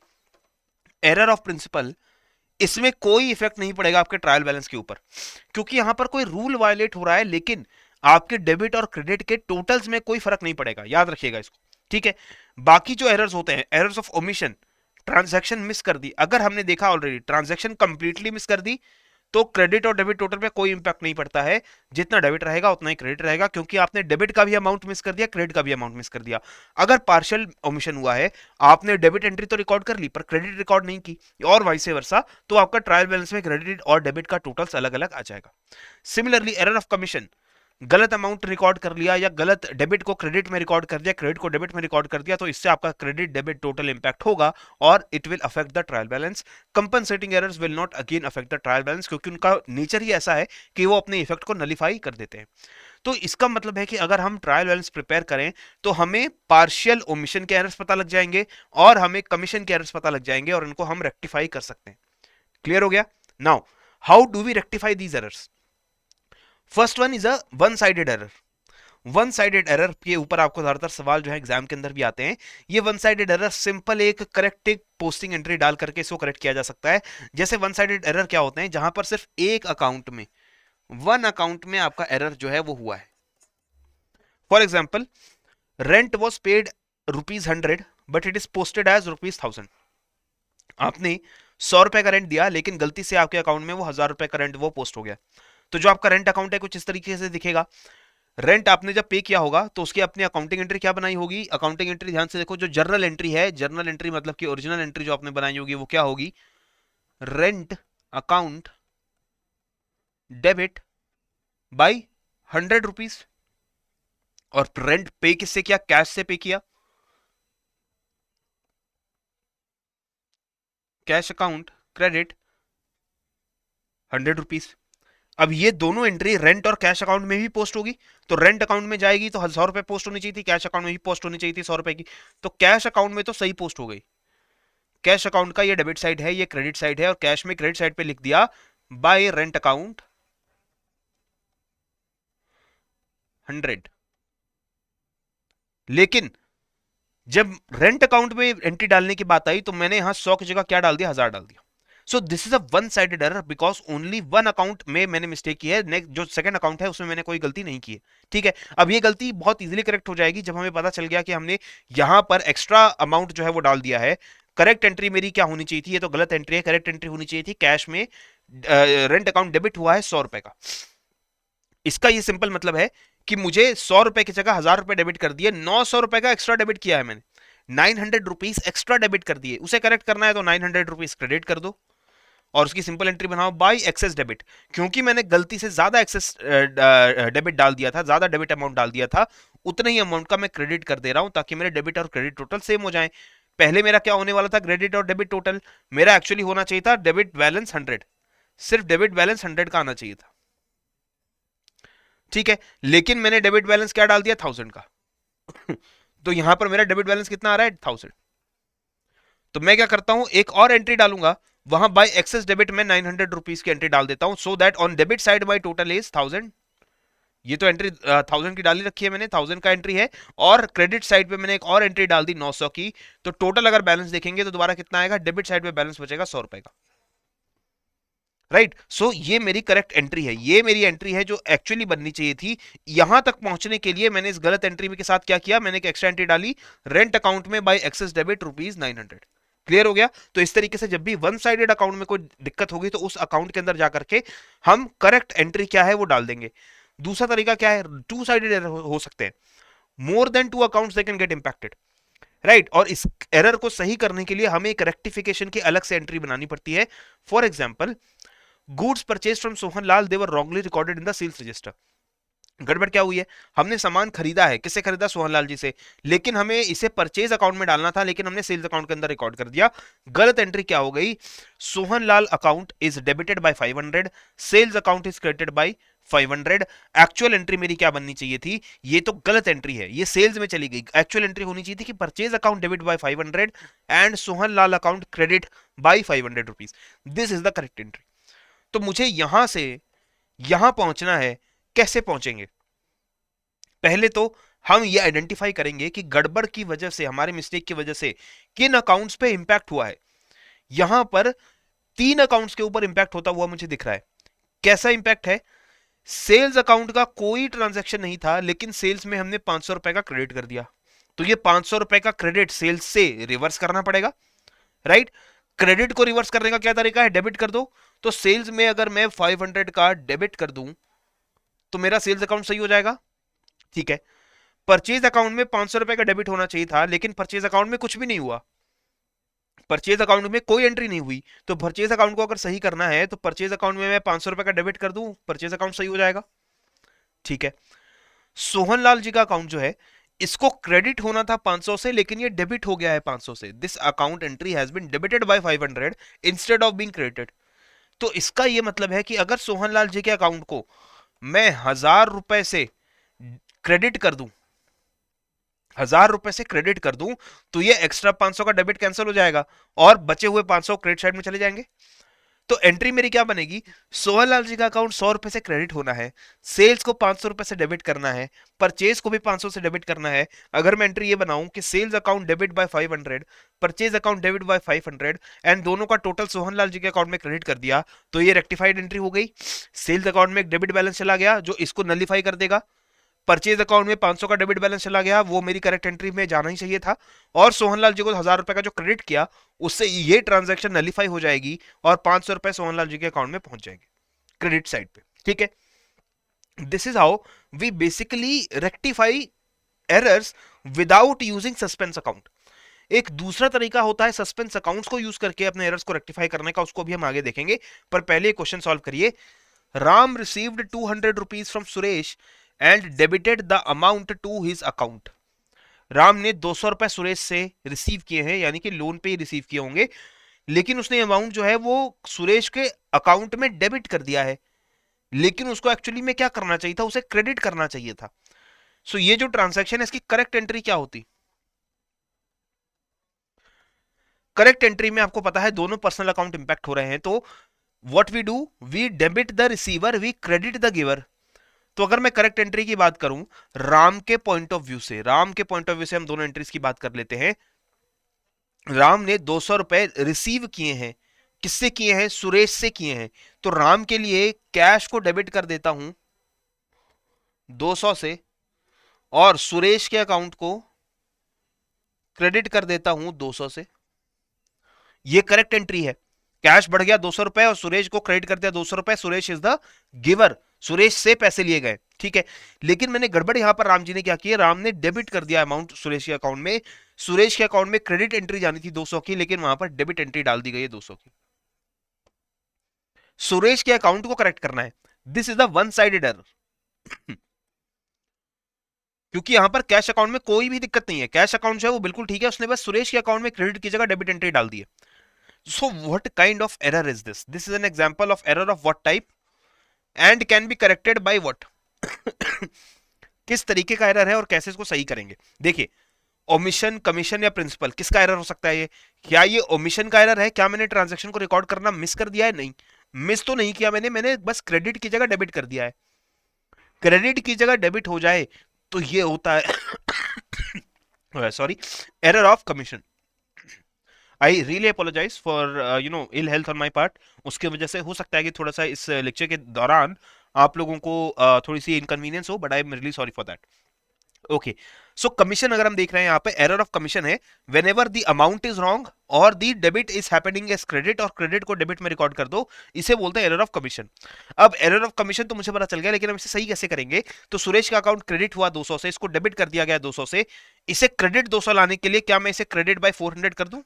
[SPEAKER 1] एरर ऑफ प्रिंसिपल, इसमें कोई इफेक्ट नहीं पड़ेगा आपके ट्रायल बैलेंस के ऊपर, क्योंकि यहां पर कोई रूल वायलेट हो रहा है, लेकिन आपके डेबिट और क्रेडिट के टोटल्स में कोई फर्क नहीं पड़ेगा, याद रखिएगा इसको। ठीक है, बाकी जो एरर्स होते हैं, errors of omission, transaction miss कर दी, अगर हमने देखा ऑलरेडी ट्रांजैक्शन कंप्लीटली मिस कर दी, तो क्रेडिट और डेबिट टोटल पे कोई इंपैक्ट नहीं पड़ता है, जितना डेबिट रहेगा उतना ही क्रेडिट रहेगा, क्योंकि आपने डेबिट का भी अमाउंट मिस कर दिया, क्रेडिट का भी अमाउंट मिस कर दिया। अगर पार्शियल ओमिशन हुआ है, आपने डेबिट एंट्री तो रिकॉर्ड कर ली पर क्रेडिट रिकॉर्ड नहीं की, और वाइस वर्सा, तो आपका ट्रायल बैलेंस में क्रेडिट और डेबिट का टोटल्स अलग अलग आ जाएगा। सिमिलरली एरर ऑफ कमीशन, गलत अमाउंट रिकॉर्ड कर लिया या गलत डेबिट को क्रेडिट में रिकॉर्ड कर दिया, क्रेडिट को डेबिट में रिकॉर्ड कर दिया, तो इससे आपका क्रेडिट डेबिट टोटल इंपैक्ट होगा और it will affect the trial balance. Compensating errors will not again affect the trial balance, क्योंकि उनका नेचर ही ऐसा है कि वो अपने इफेक्ट को नलीफाई कर देते हैं। तो इसका मतलब है कि अगर हम ट्रायल बैलेंस प्रिपेयर करें तो हमें पार्शियल ओमिशन के एरर्स पता लग जाएंगे और हमें कमीशन के एरर्स पता लग जाएंगे और इनको हम रेक्टिफाई कर सकते हैं। क्लियर हो गया? Now how do we rectify these errors? First one is a one sided error. One sided error के ऊपर आपको ज्यादातर सवाल जो है एग्जाम के अंदर भी आते हैं। ये वन साइडेड एरर सिंपल एक करेक्ट पोस्टिंग एंट्री डाल करके इसको करेक्ट किया जा सकता है। जैसे वन साइडेड एरर क्या होते हैं, जहां पर सिर्फ एक अकाउंट में, वन अकाउंट में आपका एरर जो है वो हुआ है। For example, rent was paid ₹100 but it is posted as ₹1000। आपने 100 रुपए का रेंट दिया, लेकिन गलती से आपके अकाउंट में वो 1000 रुपए का रेंट वो पोस्ट हो गया। तो जो आपका रेंट अकाउंट है कुछ इस तरीके से दिखेगा। रेंट आपने जब पे किया होगा तो उसकी अपनी अकाउंटिंग एंट्री क्या बनाई होगी? अकाउंटिंग एंट्री ध्यान से देखो, जो जर्नल एंट्री है, जर्नल एंट्री मतलब कि ओरिजिनल एंट्री जो आपने बनाई होगी वो क्या होगी? Rent account debit by 100 rupees. और रेंट पे किससे किया? कैश से पे किया। Cash account credit 100 rupees. अब ये दोनों एंट्री रेंट और कैश अकाउंट में भी पोस्ट होगी, तो रेंट अकाउंट में जाएगी तो 100 रुपए पोस्ट होनी चाहिए थी, कैश अकाउंट में भी पोस्ट होनी चाहिए थी 100 रुपए की। तो कैश अकाउंट में तो सही पोस्ट हो गई। कैश अकाउंट का ये डेबिट साइड है, ये क्रेडिट साइड है, और कैश में क्रेडिट साइड पे लिख दिया बाय रेंट अकाउंट 100। लेकिन जब रेंट अकाउंट में एंट्री डालने की बात आई तो मैंने यहां 100 की जगह क्या डाल दिया? 1000 डाल दिया। So this is a one sided error, because only one account में मैंने मिस्टेक की है, नेक्स्ट जो सेकंड अकाउंट है उसमें मैंने कोई गलती नहीं की है। ठीक है, अब ये गलती बहुत इजीली करेक्ट हो जाएगी जब हमें पता चल गया कि हमने यहां पर एक्स्ट्रा अमाउंट जो है वो डाल दिया है। करेक्ट एंट्री मेरी क्या होनी चाहिए थी? ये तो गलत एंट्री है, करेक्ट एंट्री होनी चाहिए थी कैश में रेंट अकाउंट डेबिट हुआ है 100 रुपए का। इसका ये सिंपल मतलब है कि मुझे 100 रुपए की जगह 1000 रुपए डेबिट कर दिए, 900 रुपए का एक्स्ट्रा डेबिट किया है मैंने, 900 रुपीज एक्स्ट्रा डेबिट कर दिए। उसे करेक्ट करना है तो 900 रुपीज क्रेडिट कर दो और उसकी सिंपल एंट्री बनाओ बाय एक्सेस डेबिट। क्योंकि मैंने गलती से ज्यादा एक्सेस डेबिट डाल दिया था, ज्यादा डेबिट अमाउंट डाल दिया था, उतने ही अमाउंट का मैं क्रेडिट कर दे रहा हूं ताकि मेरे डेबिट और क्रेडिट टोटल सेम हो जाए। पहले मेरा क्या होने वाला था? क्रेडिट और डेबिट टोटल मेरा एक्चुअली होना चाहिए था डेबिट बैलेंस 100, सिर्फ डेबिट बैलेंस 100 का आना चाहिए था। ठीक है, लेकिन मैंने डेबिट बैलेंस क्या डाल दिया? 1000 का। तो यहां पर मेरा डेबिट बैलेंस कितना आ रहा है? 1000। तो मैं क्या करता हूं, एक और एंट्री डालूंगा, वहां बाय एक्सेस डेबिट में 900 रुपीज की एंट्री डाल देता हूं, so that on debit side my total is 1000। ये तो एंट्री 1000 की डाली रखी है मैंने, 1000 का एंट्री है, और क्रेडिट साइड पे मैंने एक और एंट्री डाल दी 900 की। तो टोटल अगर बैलेंस देखेंगे तो दोबारा कितना आएगा? डेबिट साइड पे बैलेंस बचेगा 100 रुपए का। राइट, सो ये मेरी करेक्ट एंट्री है, ये मेरी एंट्री है जो एक्चुअली बननी चाहिए थी। यहां तक पहुंचने के लिए मैंने इस गलत एंट्री के साथ क्या किया? मैंने एक एक्स्ट्रा एंट्री डाली रेंट अकाउंट में bye access debit rupees 900। Clear हो गया? तो इस तरीके से जब भी वन साइडेड अकाउंट में कोई दिक्कत होगी तो उस अकाउंट के अंदर जाकर के हम करेक्ट एंट्री क्या है वो डाल देंगे। दूसरा तरीका क्या है? टू साइडेड एरर हो सकते हैं, more than two accounts they can get impacted. Right, और इस एरर को सही करने के लिए हमें एक रेक्टिफिकेशन की अलग से एंट्री बनानी पड़ती है। For example, goods purchase from Sohan Lal they were wrongly recorded in the sales register. गड़बड़ क्या हुई है? हमने सामान खरीदा है, किससे खरीदा? सोहनलाल जी से, लेकिन हमें इसे परचेज अकाउंट में डालना था, लेकिन हमने सेल्स अकाउंट के अंदर रिकॉर्ड कर दिया। गलत एंट्री क्या हो गई? Sohanlal account is debited by 500, sales account is credited by 500। Actual entry मेरी क्या बननी चाहिए थी? ये तो गलत एंट्री है, ये सेल्स में चली गई। एक्चुअल एंट्री होनी चाहिए थी कि purchase account debit by 500 and Sohanlal account credit bye 500 rupees. This is the correct entry. तो मुझे यहां से यहां पहुंचना है, कैसे पहुंचेंगे? पहले तो हम ये आइडेंटिफाई करेंगे कि गड़बड़ की वजह से, हमारे मिस्टेक की वजह से किन अकाउंट्स पे इंपैक्ट हुआ है। यहां पर 3 अकाउंट्स के ऊपर इंपैक्ट होता हुआ मुझे दिख रहा है। कैसा इंपैक्ट है? सेल्स अकाउंट का कोई ट्रांजैक्शन नहीं था, लेकिन सेल्स में हमने 500 रुपए का क्रेडिट कर दिया, तो ये 500 रुपए का क्रेडिट सेल्स से रिवर्स करना पड़ेगा। राइट, क्रेडिट को रिवर्स करने का क्या तरीका है? डेबिट कर दो। तो सेल्स में अगर मैं 500 का डेबिट कर दूं तो मेरा सेल्स अकाउंट सही हो जाएगा। ठीक है, परचेज अकाउंट में 500 रुपए का डेबिट होना चाहिए था, लेकिन परचेज अकाउंट में कुछ भी नहीं हुआ, परचेज अकाउंट में कोई एंट्री नहीं हुई। तो परचेज अकाउंट को अगर सही करना है तो परचेज अकाउंट में मैं 500 रुपए का डेबिट कर दूं, परचेज अकाउंट सही हो जाएगा। ठीक है, सोहनलाल जी का अकाउंट जो है, इसको क्रेडिट होना था 500 से, लेकिन ये डेबिट हो गया है 500 से। This account entry has been debited by 500 instead of being credited. तो इसका ये मतलब है कि अगर सोहनलाल जी के अकाउंट को मैं 1000 रुपए से क्रेडिट कर दूं, 1000 रुपए से क्रेडिट कर दूं, तो ये एक्स्ट्रा 500 का डेबिट कैंसिल हो जाएगा और बचे हुए 500 क्रेडिट साइड में चले जाएंगे। तो एंट्री मेरी क्या बनेगी? सोहनलाल जी का अकाउंट 100 रुपए से क्रेडिट होना है, सेल्स को 500 रुपए से डेबिट करना है, परचेज को भी 500 से डेबिट करना है। अगर मैं एंट्री ये बनाऊं कि sales account debit by 500, purchase account debit by 500, and दोनों का टोटल सोहनलाल जी के अकाउंट में क्रेडिट कर दिया, तो ये रेक्टिफाइड एंट्री हो गई। सेल्स अकाउंट में एक डेबिट बैलेंस चला गया जो इसको नलीफाई कर देगा, परचेज अकाउंट में 500 का डेबिट बैलेंस चला गया, वो मेरी करेक्ट एंट्री में जाना ही चाहिए था, और सोहनलाल जी को 1000 रुपए का जो क्रेडिट किया उससे ये ट्रांजैक्शन नलीफाई हो जाएगी और 500 रुपए सोहनलाल जी के अकाउंट में पहुंच जाएंगे क्रेडिट साइड पे। ठीक है, this is how we basically rectify errors without using suspense account. एक दूसरा तरीका होता है सस्पेंस अकाउंट्स को यूज करके अपने एरर्स को रेक्टिफाई करने का, उसको भी हम आगे देखेंगे। पर पहले क्वेश्चन सॉल्व करिए। Ram received 200 rupees from Suresh and debited the amount to his account. Ram ने 200 रुपए सुरेश से रिसीव किए हैं, यानी कि लोन पे ही रिसीव किए होंगे, लेकिन उसने अमाउंट जो है वो सुरेश के अकाउंट में डेबिट कर दिया है। लेकिन उसको एक्चुअली में क्या करना चाहिए था, उसे क्रेडिट करना चाहिए था। सो ये जो ट्रांजैक्शन है इसकी करेक्ट एंट्री क्या होती? करेक्ट एंट्री में आपको पता है दोनों पर्सनल अकाउंट इंपैक्ट हो रहे हैं, तो what we do, we debit the receiver, we credit the giver. तो अगर मैं करेक्ट एंट्री की बात करूं राम के पॉइंट ऑफ व्यू से, राम के पॉइंट ऑफ व्यू से हम दोनों एंट्रीज की बात कर लेते हैं। राम ने 200 रुपए रिसीव किए हैं, किससे किए हैं? सुरेश से किए हैं। तो राम के लिए कैश को डेबिट कर देता हूं 200 से, और सुरेश के अकाउंट को क्रेडिट कर देता हूं 200 से। ये करेक्ट एंट्री है। कैश बढ़ गया 200 रुपए और सुरेश को क्रेडिट कर दिया 200 रुपए। Suresh is the giver, Suresh से पैसे लिए गए, ठीक है। लेकिन मैंने गड़बड़ यहां पर राम जी ने क्या किया, राम ने डेबिट कर दिया अमाउंट सुरेश के अकाउंट में। सुरेश के अकाउंट में क्रेडिट एंट्री जानी थी 200 की, लेकिन वहां पर डेबिट एंट्री डाल दी गई है 200 की। सुरेश के अकाउंट को करेक्ट करना है। This is the one sided error. क्योंकि यहां पर कैश अकाउंट में कोई भी दिक्कत नहीं है, कैश अकाउंट जो है वो बिल्कुल ठीक है, उसने बस सुरेश के अकाउंट में क्रेडिट की जगह डेबिट एंट्री डाल दी है। So what kind of error is this? This is an example of error of what type and can be corrected by what? किस तरीके का एरर है और कैसे इसको सही करेंगे? देखिए, ओमिशन, कमीशन या प्रिंसिपल, किसका एरर हो सकता है ये? क्या ये ओमिशन का एरर है? क्या मैंने ट्रांजैक्शन को रिकॉर्ड करना मिस कर दिया है? नहीं, मिस तो नहीं किया मैंने बस क्रेडिट की जगह डेबिट कर दिया है। क्रेडिट की जगह डेबिट हो जाए तो ये होता है sorry, error of commission. I really apologize for ill health on my part. उसकी वजह से हो सकता है कि थोड़ा सा इस लेक्चर के दौरान आप लोगों को थोड़ी सी इनकन्वीनियंस हो, but I am really sorry for that. Okay, so commission अगर हम देख रहे हैं यहाँ पे, एरर ऑफ कमीशन है whenever the amount is wrong और the debit is happening as credit, और क्रेडिट को डेबिट में रिकॉर्ड कर दो, इसे बोलते हैं एरर ऑफ कमीशन। अब एरर ऑफ कमीशन तो मुझे पता चल गया, लेकिन हम इसे सही कैसे करेंगे? तो सुरेश का अकाउंट क्रेडिट हुआ 200 से, इसको डेबिट कर दिया गया 200 से, इसे क्रेडिट 200 लाने के लिए क्या मैं इसे क्रेडिट बाय 400 कर दूं?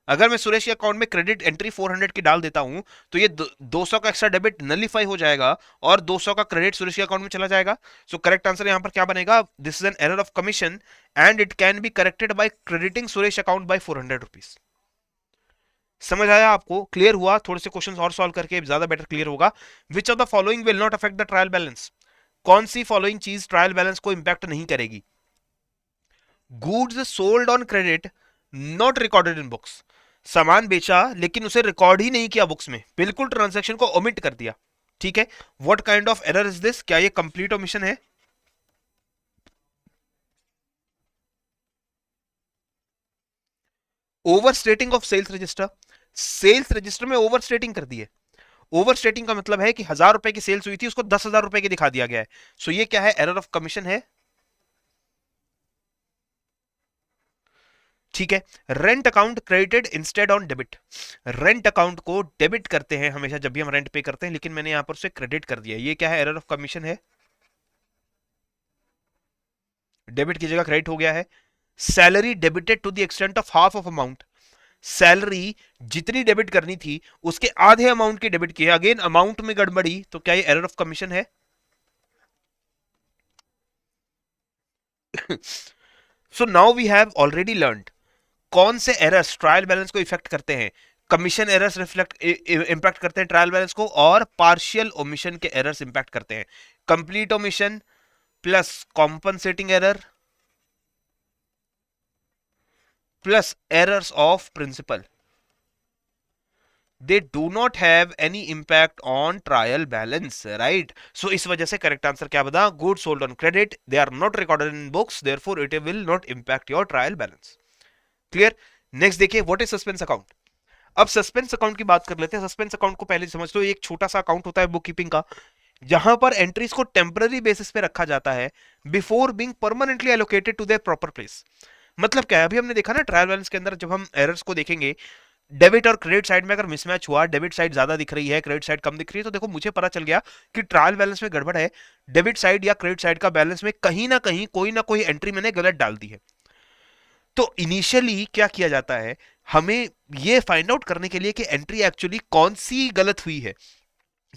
[SPEAKER 1] अगर मैं सुरेश के अकाउंट में क्रेडिट एंट्री 400 की डाल देता हूं तो ये 200 का एक्स्ट्रा डेबिट नलीफाई हो जाएगा और 200 का क्रेडिट सुरेश के अकाउंट में चला जाएगा। सो करेक्ट आंसर यहां पर क्या बनेगा? This is an error of commission and it can be corrected bye crediting Suresh account by 400 rupees. समझ आया आपको? क्लियर हुआ? थोड़े से क्वेश्चन और सॉल्व करके ज्यादा बेटर क्लियर होगा। Which of the following will not affect the trial balance? कौन सी फॉलोइंग चीज ट्रायल बैलेंस को इंपैक्ट नहीं करेगी? Goods sold on credit not recorded in books. सामान बेचा लेकिन उसे रिकॉर्ड ही नहीं किया बुक्स में, बिल्कुल ट्रांजैक्शन को ओमिट कर दिया, ठीक है। What kind of error is this? क्या ये कंप्लीट ओमिशन है? Overstating of sales register. Sales register में ओवर स्टेटिंग कर दी है। ओवर स्टेटिंग का मतलब है कि 1000 रुपए की सेल्स हुई थी, उसको 10,000 रुपए की दिखा दिया गया है। सो ये क्या है? एरर ऑफ कमीशन है, ठीक है। Rent account credited instead on debit. Rent account को डेबिट करते हैं हमेशा जब भी हम रेंट पे करते हैं, लेकिन मैंने यहां पर उसे क्रेडिट कर दिया। ये क्या है? एरर ऑफ कमीशन है, डेबिट की जगह क्रेडिट हो गया है। Salary debited to the extent of half of amount. Salary जितनी डेबिट करनी थी उसके आधे अमाउंट की डेबिट की है। अगेन अमाउंट में गड़बड़ी, तो क्या ये एरर ऑफ कमीशन है? So now we have already learned कौन से एरर्स ट्रायल बैलेंस को इफेक्ट करते हैं। कमीशन एरर्स रिफ्लेक्ट इंपैक्ट करते हैं ट्रायल बैलेंस को, और पार्शियल ओमिशन के एरर्स इंपैक्ट करते हैं। Complete omission plus compensating error plus errors of principle, they do not have any impact on trial balance, right. So इस वजह से करेक्ट आंसर क्या बता? Good sold on credit, they are not recorded in books, therefore it will not impact your trial balance. Clear? Next देखिए, व्हाट इज सस्पेंस अकाउंट। अब सस्पेंस अकाउंट की बात कर लेते हैं। सस्पेंस अकाउंट को पहले समझ लो, एक छोटा सा अकाउंट होता है बुक कीपिंग का, जहां पर एंट्रीज को टेम्पररी बेसिस पे रखा जाता है before being permanently allocated to their proper place. मतलब क्या है? अभी हमने देखा ना ट्रायल बैलेंस के अंदर जब हम एरर्स को देखेंगे, डेबिट और क्रेडिट साइड में अगर मिसमैच हुआ, डेबिट साइड ज्यादा दिख रही है, क्रेडिट साइड कम दिख रही है, तो देखो मुझे पता चल गया कि ट्रायल बैलेंस में गड़बड़ है, डेबिट साइड या क्रेडिट साइड का बैलेंस में कहीं ना कोई एंट्री मैंने गलत डाल दी है। तो इनिशियली क्या किया जाता है, हमें ये फाइंड आउट करने के लिए कि एंट्री एक्चुअली कौन सी गलत हुई है,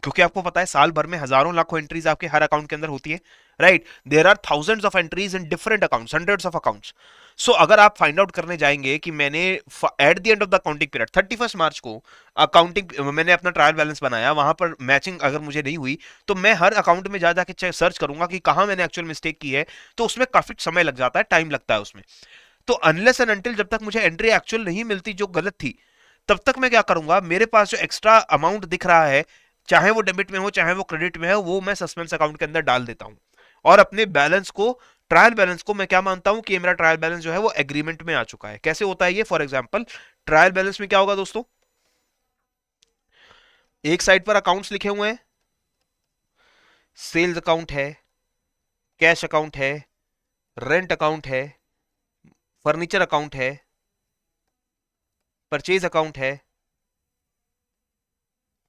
[SPEAKER 1] क्योंकि आपको पता है साल भर में हजारों लाखों एंट्रीज आपके हर अकाउंट के अंदर होती है, right? There are thousands of entries in different accounts, hundreds of accounts. So अगर आप फाइंड आउट करने जाएंगे कि मैंने at the end of the accounting period 31 मार्च को अकाउंटिंग मैंने अपना ट्रायल बैलेंस बनाया, वहां पर मैचिंग अगर मुझे नहीं हुई, तो मैं हर अकाउंट में जा जाके सर्च करूंगा कि कहां मैंने एक्चुअल मिस्टेक की है, तो उसमें काफी समय लग जाता है, टाइम लगता है उसमें। तो अनलेस एंड अनटिल जब तक मुझे एंट्री एक्चुअल नहीं मिलती जो गलत थी, तब तक मैं क्या करूंगा, मेरे पास जो एक्स्ट्रा अमाउंट दिख रहा है, चाहे वो डेबिट में हो चाहे वो क्रेडिट में हो, वो मैं सस्पेंस अकाउंट के अंदर डाल देता हूं। और अपने बैलेंस को, ट्रायल बैलेंस को मैं क्या मानता हूं कि मेरा ट्रायल बैलेंस जो है वो एग्रीमेंट में आ चुका है। कैसे होता है ये? फॉर एग्जांपल, ट्रायल बैलेंस में क्या होगा दोस्तों, एक साइड पर अकाउंट्स लिखे हुए हैं, सेल्स अकाउंट है, कैश अकाउंट है, रेंट अकाउंट है, फर्नीचर अकाउंट है, परचेज अकाउंट है,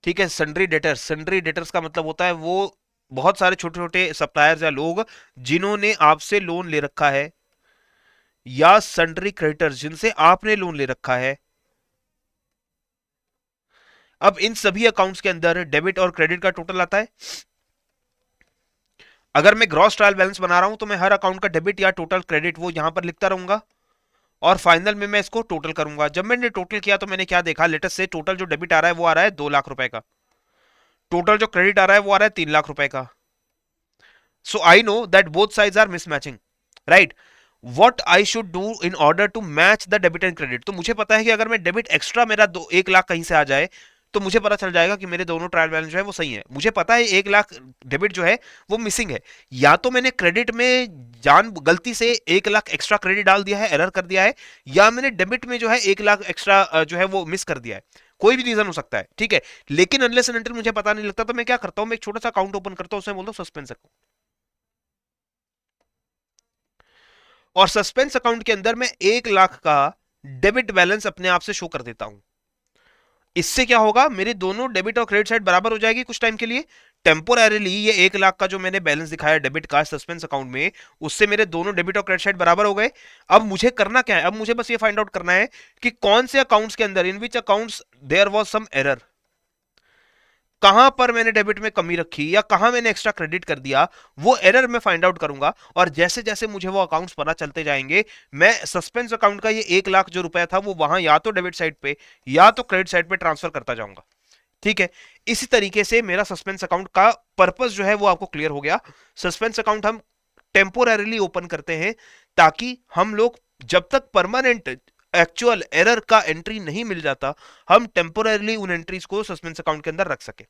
[SPEAKER 1] ठीक है, सन्ड्री डेटर्स। सन्ड्री डेटर्स का मतलब होता है वो बहुत सारे छोटे छोटे सप्लायर्स या लोग जिन्होंने आपसे लोन ले रखा है, या सन्ड्री क्रेडिटर्स जिनसे आपने लोन ले रखा है। अब इन सभी अकाउंट्स के अंदर डेबिट और क्रेडिट का टोटल आता है। अगर मैं ग्रॉस ट्रायल बैलेंस बना रहा हूं तो मैं हर अकाउंट का डेबिट या टोटल क्रेडिट वो यहां पर लिखता रहूंगा, और फाइनल में मैं इसको टोटल करूंगा। जब मैंने टोटल किया तो मैंने क्या देखा, लेटेस्ट से टोटल जो डेबिट आ रहा है वो आ रहा है 2 लाख रुपए का, टोटल जो क्रेडिट आ रहा है वो आ रहा है 3 लाख रुपए का। So I know that both sides are mismatching, right? What I should do in order to match the debit and credit? तो मुझे पता है कि अगर मैं डेबिट एक्स्ट्रा मेरा 1 लाख कहीं से आ जाए, तो मुझे पता चल जाएगा कि मेरे दोनों ट्रायल बैलेंस जो है वो सही है। मुझे पता है 1 लाख डेबिट जो है वो मिसिंग है, या तो मैंने क्रेडिट में जान गलती से 1 लाख एक्स्ट्रा क्रेडिट डाल दिया है, एरर कर दिया है, या मैंने डेबिट में जो है 1 लाख एक्स्ट्रा जो है वो मिस कर दिया है। कोई भी रीजन हो सकता है, ठीक है। लेकिन अनलेस एंड अनटिल मुझे पता नहीं लगता, तो मैं क्या करता हूं, मैं एक छोटा सा अकाउंट ओपन करता हूं, उसमें बोलता हूं सस्पेंस अकाउंट। और सस्पेंस अकाउंट के अंदर मैं 1 लाख का डेबिट बैलेंस अपने आप से शो कर देता हूं। इससे क्या होगा, मेरे दोनों डेबिट और क्रेडिट साइड बराबर हो जाएगी कुछ टाइम के लिए। टेम्पोरली ये 1 लाख का जो मैंने बैलेंस दिखाया डेबिट का सस्पेंस अकाउंट में, उससे मेरे दोनों डेबिट और क्रेडिट साइड बराबर हो गए। अब मुझे करना क्या है, अब मुझे बस ये फाइंड आउट करना है कि कौन से अकाउंट्स के अंदर, in which accounts there was some error, कहां पर मैंने डेबिट में कमी रखी या कहां मैंने एक्स्ट्रा क्रेडिट कर दिया, वो एरर मैं फाइंड आउट करूंगा। और जैसे जैसे मुझे वो अकाउंट्स पता चलते जाएंगे, मैं सस्पेंस अकाउंट का ये 1 लाख जो रुपया था वो वहां या तो डेबिट साइड पे या तो क्रेडिट साइड पे ट्रांसफर करता जाऊंगा, ठीक है। इसी तरीके से मेरा सस्पेंस अकाउंट का पर्पस जो है वो आपको क्लियर हो गया। सस्पेंस अकाउंट हम टेम्पोरली ओपन करते हैं ताकि हम लोग जब तक परमानेंट एक्चुअल एरर का एंट्री नहीं मिल जाता, हम टेम्पोरली उन एंट्रीज को सस्पेंस अकाउंट के अंदर रख सके।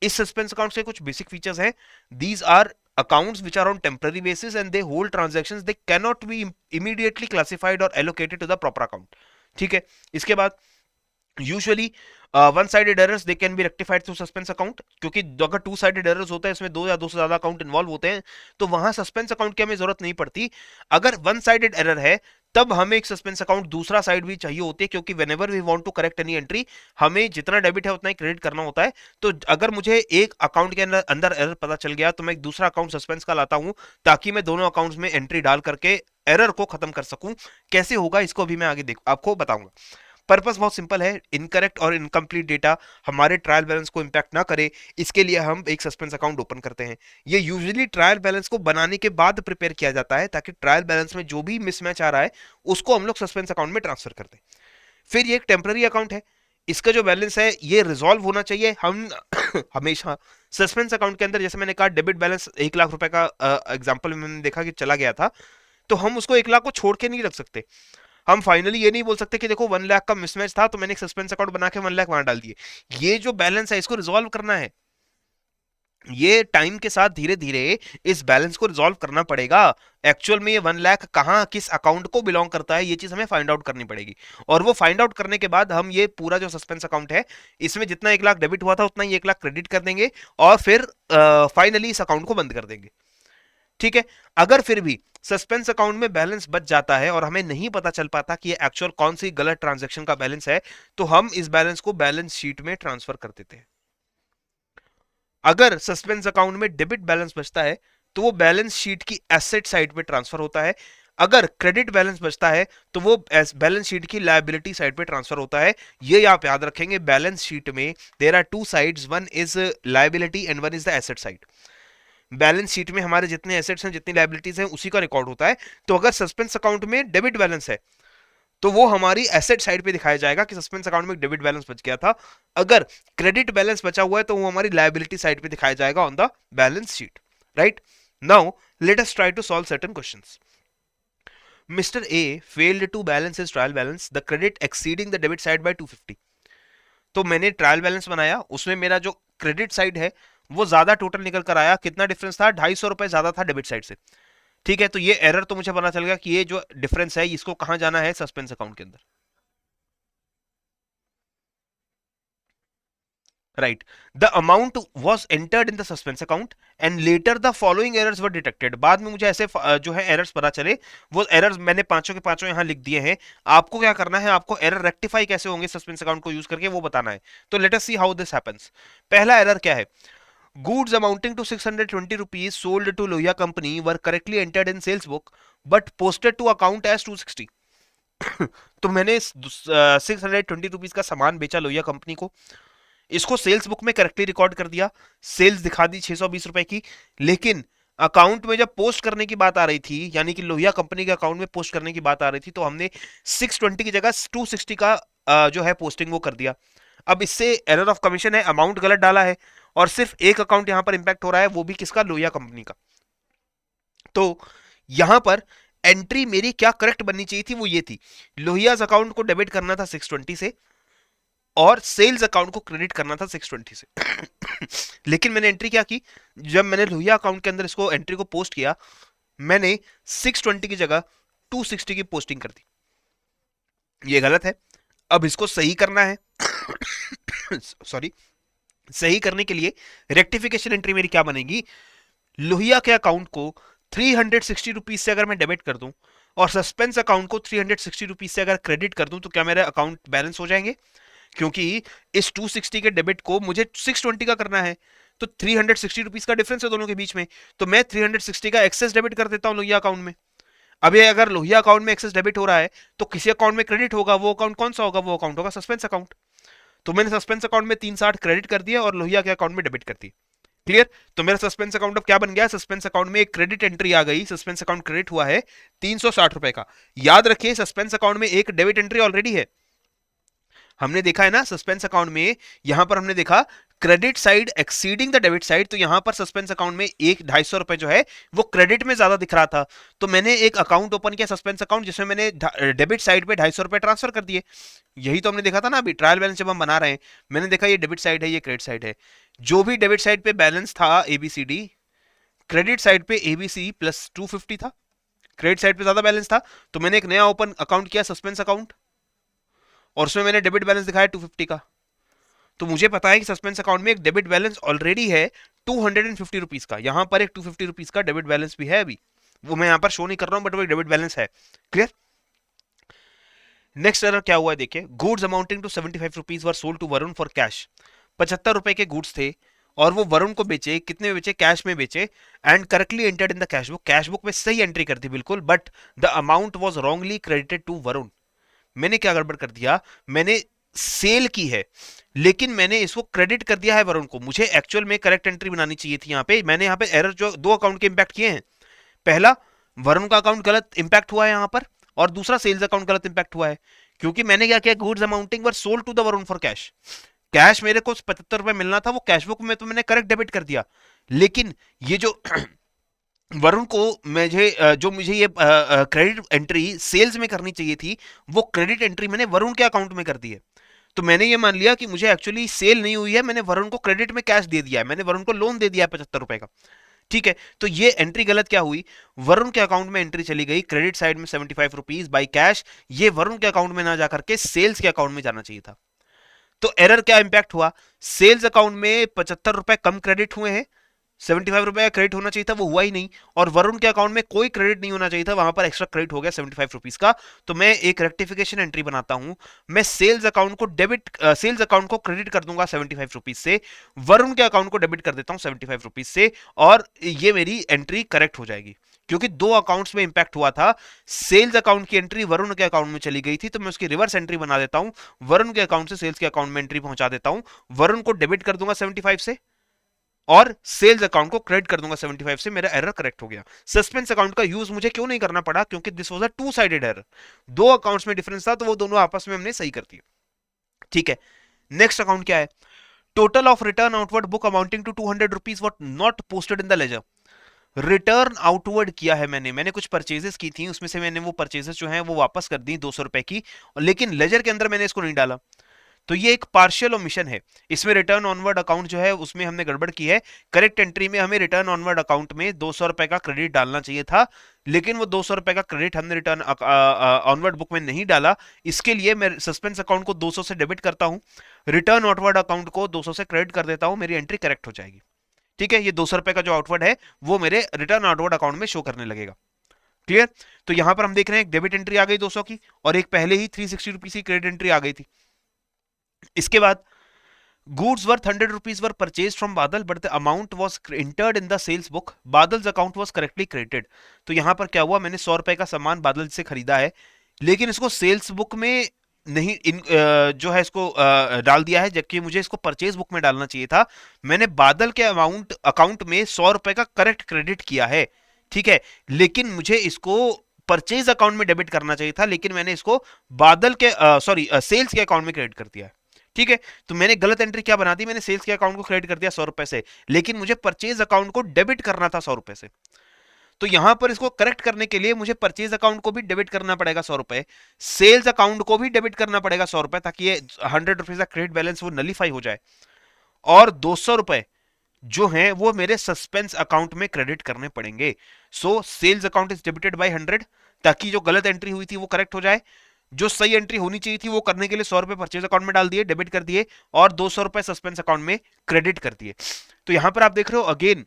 [SPEAKER 1] इस सस्पेंस अकाउंट के कुछ बेसिक फीचर्स हैं। These are accounts which are on temporary basis and they hold transactions, they cannot be immediately classified or allocated to the proper account, ठीक है। इसके बाद usually one sided errors they can be rectified through suspense account, क्योंकि अगर 2 साइडेड एरर्स होते हैं, इसमें 2 या 2 से ज्यादा अकाउंट इन्वॉल्व होते हैं, तो वहां सस्पेंस अकाउंट की हमें जरूरत नहीं पड़ती। अगर 1 साइडेड एरर है तब हमें एक सस्पेंस अकाउंट दूसरा साइड भी चाहिए होती है, क्योंकि whenever we want to correct any entry, हमें जितना डेबिट है उतना ही क्रेडिट करना होता है। तो अगर मुझे एक अकाउंट के अंदर एरर पता चल गया, तो मैं एक दूसरा अकाउंट सस्पेंस का लाता हूं, ताकि मैं दोनों अकाउंट्स में एंट्री डाल करके एरर को खत्म कर सकूं। कैसे होगा इसको भी मैं आगे आपको बताऊंगा। पर्पस बहुत सिंपल है, इनकरेक्ट और इनकम्प्लीट डेटा हमारे ट्रायल बैलेंस को इंपैक्ट ना करे, इसके लिए हम एक सस्पेंस अकाउंट ओपन करते हैं। ये यूजुअली ट्रायल बैलेंस को बनाने के बाद प्रिपेयर किया जाता है, ताकि ट्रायल बैलेंस में जो भी मिसमैच आ रहा है उसको हम लोग सस्पेंस अकाउंट में ट्रांसफर कर दें। फिर ये एक टेम्पररी अकाउंट है, इसका जो बैलेंस है ये रिजॉल्व होना चाहिए। हम हमेशा सस्पेंस अकाउंट के अंदर, जैसे मैंने कहा डेबिट बैलेंस 1 लाख रुपए का एग्जाम्पल में मैंने देखा कि चला गया था, तो हम उसको 1 लाख को छोड़ के नहीं रख सकते। हम फाइनली ये नहीं बोल सकते कि देखो 1 लाख का मिसमैच था तो मैंने एक सस्पेंस अकाउंट बना के 1 लाख वहां डाल दिए। ये जो बैलेंस है इसको रिजॉल्व करना है, ये टाइम के साथ धीरे धीरे इस बैलेंस को रिजॉल्व करना पड़ेगा। एक्चुअल में ये 1 लाख कहां किस अकाउंट को बिलोंग करता है, ये चीज हमें फाइंड आउट करनी पड़ेगी। और वो फाइंड आउट करने के बाद हम ये पूरा जो सस्पेंस अकाउंट है, इसमें जितना 1 लाख डेबिट हुआ था उतना ही 1 लाख क्रेडिट कर देंगे, और फिर फाइनली इस अकाउंट को बंद कर देंगे। ठीक है। अगर फिर भी सस्पेंस अकाउंट में बैलेंस बच जाता है और हमें नहीं पता चल पाता कि ये एक्चुअल कौन सी गलत ट्रांजैक्शन का बैलेंस है, तो हम इस बैलेंस को बैलेंस शीट में ट्रांसफर कर देते हैं। अगर सस्पेंस अकाउंट में डेबिट बैलेंस बचता है तो वो बैलेंस शीट की एसेट साइड पे ट्रांसफर होता है। अगर क्रेडिट बैलेंस बचता है तो वो बैलेंस शीट की लायबिलिटी साइड पे ट्रांसफर होता है। ये आप याद रखेंगे, बैलेंस शीट में there are two sides, one is liability and one is the asset side. Balance sheet में हमारे जितने एसेट्स हैं, जितनी लायबिलिटीज हैं, उसी का रिकॉर्ड होता है। तो अगर सस्पेंस अकाउंट में डेबिट बैलेंस है तो वो हमारी एसेट साइड पे दिखाया जाएगा कि सस्पेंस अकाउंट में डेबिट बैलेंस बच गया था। अगर क्रेडिट बैलेंस बचा हुआ है तो वो हमारी लायबिलिटी साइड पे दिखाया जाएगा on the balance sheet, right. Now let us try to solve certain questions. Mr. A failed to balance his trial balance, the credit exceeding the debit side by 250। तो मैंने ट्रायल बैलेंस बनाया, उसमें मेरा जो क्रेडिट साइड है वो ज्यादा टोटल निकल कर आया। कितना डिफरेंस था? 250 रुपए ज्यादा था डेबिट साइड से। ठीक है, तो ये एरर तो मुझे पता चल गया कि ये जो डिफरेंस है इसको कहां जाना है, सस्पेंस अकाउंट के अंदर, right. The amount was entered in the suspense account and later the following errors were detected. बाद में मुझे ऐसे जो है एरर्स पता चले, वो एरर्स मैंने पांचों के पांचों यहां लिख दिए हैं। आपको क्या करना है, आपको एरर रेक्टिफाई कैसे होंगे सस्पेंस अकाउंट को यूज करके वो बताना है। तो let us see how this happens. पहला एरर क्या है? Goods amounting to 620 rupees sold to Loya company were correctly entered in sales book but posted to account as 260। तो मैंने 620 का सामान बेचा लोहिया कंपनी को, इसको सेल्स बुक में करेक्टली रिकॉर्ड कर दिया, सेल्स दिखा दी 620 रुपए की। लेकिन अकाउंट में जब पोस्ट करने की बात आ रही थी, यानी कि लोहिया कंपनी के अकाउंट में पोस्ट करने की बात आ रही थी, तो हमने 620 की जगह 260 का जो है पोस्टिंग वो कर दिया। अब इससे एरर ऑफ कमीशन है, अमाउंट गलत डाला है, और सिर्फ एक अकाउंट यहां पर इंपैक्ट हो रहा है, वो भी किसका? लोहिया कंपनी का। तो यहां पर एंट्री मेरी क्या करेक्ट बननी चाहिए थी? वो ये थी, लोहियाज अकाउंट को डेबिट करना था 620 से और सेल्स अकाउंट को क्रेडिट करना था 620 से। लेकिन मैंने एंट्री क्या की? जब मैंने लोहिया अकाउंट के अंदर इसको एंट्री को पोस्ट किया, मैंने 620 की जगह 260 की पोस्टिंग कर दी। ये गलत है, अब इसको सही करना है। सॉरी, सही करने के लिए रेक्टिफिकेशन एंट्री मेरी क्या बनेगी? लोहिया के अकाउंट को 360 रुपीज से अगर मैं डेबिट कर दूं और सस्पेंस अकाउंट को 360 रुपीज से अगर क्रेडिट कर दूं, तो क्या मेरे अकाउंट बैलेंस हो जाएंगे? क्योंकि इस 260 के डेबिट को मुझे 620 का करना है, तो 360 रुपीज का डिफरेंस है दोनों के बीच में, तो मैं 360 का एक्सेस डेबिट कर देता हूं लोहिया अकाउंट में। अब ये अगर लोहिया अकाउंट में एक्सेस डेबिट हो रहा है तो किसी अकाउंट में क्रेडिट होगा, वो अकाउंट कौन सा होगा? वो अकाउंट होगा सस्पेंस अकाउंट। तो मैंने सस्पेंस अकाउंट में 360 क्रेडिट कर दिया और लोहिया के अकाउंट में डेबिट कर दी। क्लियर? तो मेरा सस्पेंस अकाउंट अब क्या बन गया? सस्पेंस अकाउंट में एक क्रेडिट एंट्री आ गई, सस्पेंस अकाउंट क्रेडिट हुआ है 360 रुपए का। याद रखिए, सस्पेंस अकाउंट में एक डेबिट एंट्री ऑलरेडी है। हमने देखा है ना सस्पेंस अकाउंट में, यहां पर हमने देखा credit side exceeding the debit side, तो यहां पर सस्पेंस अकाउंट में एक 250 रुपए जो है वो क्रेडिट में ज्यादा दिख रहा था। तो मैंने एक अकाउंट ओपन किया सस्पेंस अकाउंट, जिसमें मैंने डेबिट साइड पे 250 रुपए ट्रांसफर कर दिए। यही तो हमने देखा था ना अभी ट्रायल बैलेंस जब हम बना रहे हैं। मैंने देखा ये डेबिट साइड है, ये क्रेडिट साइड है। जो भी डेबिट साइड पे बैलेंस था एबीसीडी, क्रेडिट साइड पे एबीसी प्लस 250 था, क्रेडिट साइड पे ज्यादा बैलेंस था। तो मैंने एक नया ओपन अकाउंट किया सस्पेंस अकाउंट, और उसमें मैंने डेबिट बैलेंस दिखाया 250 का। तो मुझे पता है कि सस्पेंस अकाउंट में एक डेबिट बैलेंस ऑलरेडी है 250 रुपीज का, यहां पर एक 250 रुपीज का डेबिट बैलेंस भी है अभी, वो मैं यहां पर शो नहीं कर रहा हूं, बट वो एक डेबिट बैलेंस है। क्लियर? नेक्स्ट एरर क्या हुआ है देखिए, goods amounting to 75 rupees were sold to Varun for cash. 75 रुपए के गुड्स थे और वो वरुण को बेचे, कितने में बेचे? कैश में बेचे। And correctly entered in the cash book, cash book में सही एंट्री कर दी बिल्कुल, but the amount was wrongly credited to Varun. मैंने क्या गड़बड़ कर दिया? मैंने सेल की है लेकिन मैंने इसको क्रेडिट कर दिया है वरुण को। मुझे एक्चुअल में करेक्ट एंट्री बनानी चाहिए थी। यहाँ पे मैंने यहाँ पे एरर जो दो अकाउंट के इंपैक्ट किए हैं, पहला वरुण का अकाउंट गलत इंपैक्ट हुआ है यहाँ पर, और दूसरा सेल्स अकाउंट गलत इंपैक्ट हुआ है। क्योंकि मैंने क्या किया, goods amounting were sold to the Varun for cash, cash मेरे को 75 रुपए मिलना था, वो कैश बुक में तो मैंने करेक्ट डेबिट कर दिया। लेकिन ये जो वरुण को मुझे ये क्रेडिट एंट्री सेल्स में करनी चाहिए थी, वो क्रेडिट एंट्री मैंने वरुण के अकाउंट में कर दी है। तो मैंने ये मान लिया कि मुझे एक्चुअली सेल नहीं हुई है, मैंने वरुण को क्रेडिट में कैश दे दिया है, मैंने वरुण को लोन दे दिया है 75 रुपए का। ठीक है, तो ये एंट्री गलत क्या हुई? वरुण के अकाउंट में एंट्री चली गई क्रेडिट साइड में 75 रुपीज बाई कैश, ये वरुण के अकाउंट में ना जाकर के सेल्स के अकाउंट में जाना चाहिए था। तो एरर क्या इंपैक्ट हुआ? सेल्स अकाउंट में 75 रुपए कम क्रेडिट हुए हैं, ₹75 का क्रेडिट होना चाहिए था, वो हुआ ही नहीं। और वरुण के अकाउंट में कोई क्रेडिट नहीं होना चाहिए था, वहां पर एक्स्ट्रा क्रेडिट हो गया ₹75 का। तो मैं एक रेक्टिफिकेशन एंट्री बनाता हूं, मैं सेल्स अकाउंट को क्रेडिट कर दूंगा ₹75 से, वरुण के अकाउंट को डेबिट कर देता हूं ₹75 से, और ये मेरी एंट्री करेक्ट हो जाएगी। क्योंकि दो अकाउंट्स में इंपैक्ट हुआ था, सेल्स अकाउंट की एंट्री वरुण के अकाउंट में चली गई थी, तो मैं उसकी रिवर्स एंट्री बना देता हूं, वरुण के अकाउंट से सेल्स के अकाउंट में एंट्री पहुंचा देता हूं, वरुण को डेबिट कर दूंगा 75 से, और सेल्स अकाउंट को क्रेडिट कर दूंगा 75 से, मेरा एरर करेक्ट हो गया। सस्पेंस अकाउंट का यूज मुझे क्यों नहीं करना पड़ा? क्योंकि this was a two sided error, दो अकाउंट्स में डिफरेंस था, तो वो दोनों आपस में हमने सही कर दिया। ठीक है, नेक्स्ट अकाउंट क्या है? Total of return outward book amounting to ₹200 what not posted in the ledger. Return outward किया है मैंने कुछ परचेजेस की थी, उसमें से मैंने वो परचेजेस जो हैं वो वापस कर दी ₹200 की, लेकिन लेजर के अंदर मैंने इसको नहीं डाला। तो ये एक पार्शियल ओमिशन है, इसमें रिटर्न ऑनवर्ड अकाउंट जो है उसमें हमने गड़बड़ की है। करेक्ट एंट्री में हमें रिटर्न ऑनवर्ड अकाउंट में ₹200 का क्रेडिट डालना चाहिए था, लेकिन वो ₹200 का क्रेडिट हमने रिटर्न ऑनवर्ड बुक में नहीं डाला। इसके लिए मैं सस्पेंस अकाउंट को 200 से डेबिट करता हूं, रिटर्न आउटवर्ड अकाउंट को 200 से क्रेडिट कर देता हूं, मेरी एंट्री करेक्ट हो जाएगी। ठीक है, ये ₹200 का जो आउटवर्ड है वो मेरे रिटर्न आउटवर्ड अकाउंट में शो करने लगेगा। क्लियर? तो यहां पर हम देख रहे हैं एक डेबिट एंट्री आ गई 200 की, और एक पहले ही ₹360 की क्रेडिट एंट्री आ गई थी। इसके बाद goods worth ₹100 were purchased from Badal but the amount was entered in the sales book. Badal's account was correctly credited. तो यहां पर क्या हुआ, मैंने ₹100 का सामान बादल से खरीदा है, लेकिन इसको सेल्स बुक में नहीं जो है इसको डाल दिया है, जबकि मुझे इसको परचेज बुक में डालना चाहिए था। मैंने बादल के अकाउंट में ₹100 का करेक्ट क्रेडिट किया है, ठीक है, लेकिन मुझे इसको परचेज अकाउंट में डेबिट करना चाहिए था, लेकिन मैंने इसको बादल के सेल्स के अकाउंट में क्रेडिट कर दिया है। ठीक है, तो मैंने गलत एंट्री क्या बना दी, मैंने सेल्स के अकाउंट को क्रेडिट कर दिया ₹100 से, लेकिन मुझे परचेज अकाउंट को डेबिट करना था ₹100 से। तो यहां पर इसको करेक्ट करने के लिए मुझे परचेज अकाउंट को भी डेबिट करना पड़ेगा ₹100, सेल्स अकाउंट को भी डेबिट करना पड़ेगा ₹100, ताकि ये ₹100 का क्रेडिट बैलेंस वो नलीफाई हो जाए, और ₹200 जो हैं वो मेरे सस्पेंस अकाउंट में क्रेडिट करने पड़ेंगे। So sales account is debited by 100, ताकि जो गलत एंट्री हुई थी वो करेक्ट हो जाए, जो सही एंट्री होनी चाहिए थी वो करने के लिए ₹100 परचेज अकाउंट में डाल दिए, डेबिट कर दिए, और ₹200 सस्पेंस अकाउंट में क्रेडिट कर दिए। तो यहां पर आप देख रहे हो अगेन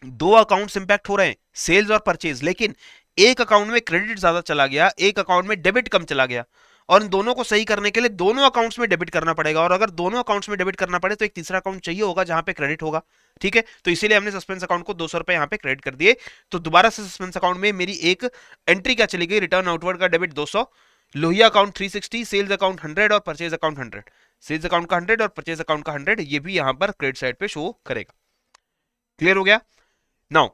[SPEAKER 1] दो अकाउंट्स इंपैक्ट हो रहे हैं, सेल्स और परचेज, लेकिन एक अकाउंट में क्रेडिट ज्यादा चला गया, एक अकाउंट में डेबिट कम चला गया, और इन दोनों को सही करने के लिए दोनों अकाउंट्स में डेबिट करना पड़ेगा, और अगर दोनों अकाउंट्स में डेबिट करना पड़े तो एक तीसरा अकाउंट चाहिए होगा जहां पे क्रेडिट होगा। ठीक है, तो इसीलिए हमने सस्पेंस अकाउंट को ₹200 यहां पे क्रेडिट कर दिए। तो दोबारा से सस्पेंस अकाउंट में मेरी एक एंट्री क्या चली गई, रिटर्न आउटवर्ड का debit 200, Lohia account 360, sales account 100 और परचेज अकाउंट 100, सेल्स अकाउंट का 100 और परचेज अकाउंट का 100, ये भी यहां पर क्रेडिट साइड पे शो करेगा। क्लियर हो गया? नाउ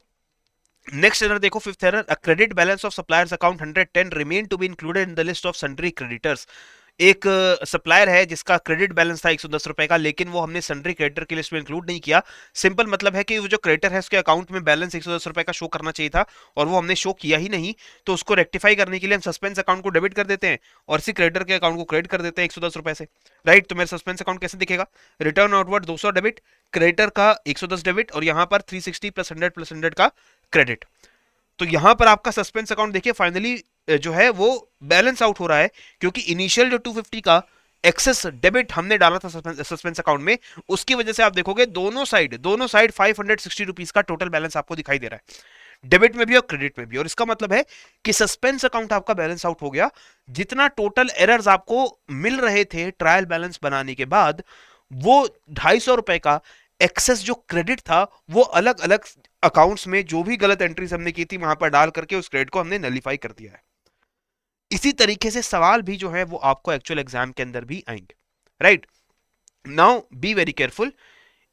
[SPEAKER 1] नेक्स्ट एरर देखो, fifth error, a credit balance of suppliers account 110 remain to be included in the list of sundry creditors. एक सप्लायर है जिसका क्रेडिट बैलेंस था ₹110 का, लेकिन वो हमने सन्ड्री क्रेडिटर की लिस्ट में इंक्लूड नहीं किया। सिंपल मतलब है कि वो जो क्रेडिटर है उसके अकाउंट में बैलेंस ₹110 का शो करना चाहिए था, और वो हमने शो किया ही नहीं। तो उसको रेक्टिफाई करने के लिए हम सस्पेंस अकाउंट को डेबिट कर देते हैं, और इसी क्रेडिटर के अकाउंट को क्रेडिट कर देते हैं ₹110 से। राइट, तो मेरा सस्पेंस अकाउंट कैसे दिखेगा, रिटर्न आउटवर्ड 200 डेबिट, क्रेडिटर का 110 डेबिट, और यहाँ पर 360 + 100 + 100 का क्रेडिट। तो यहां पर आपका सस्पेंस अकाउंट देखिए फाइनली जो है वो बैलेंस आउट हो रहा है, क्योंकि इनिशियल जो 250 का एक्सेस डेबिट हमने डाला था सस्पेंस अकाउंट में, उसकी वजह से आप देखोगे दोनों साइड ₹560 का टोटल बैलेंस आपको दिखाई दे रहा है, डेबिट में भी और क्रेडिट में भी। और इसका मतलब है कि सस्पेंस अकाउंट आपका बैलेंस आउट हो गया। जितना टोटल एरर्स आपको मिल रहे थे ट्रायल बैलेंस बनाने के बाद, वो ₹250 का एक्सेस जो क्रेडिट था वो अलग अलग अकाउंट्स में जो भी गलत एंट्रीज हमने की थी वहां पर डाल करके उस क्रेडिट को हमने नलीफाई कर दिया है। इसी तरीके से सवाल भी जो है वो आपको एक्चुअल एग्जाम के अंदर भी आएंगे। Right, now be very careful,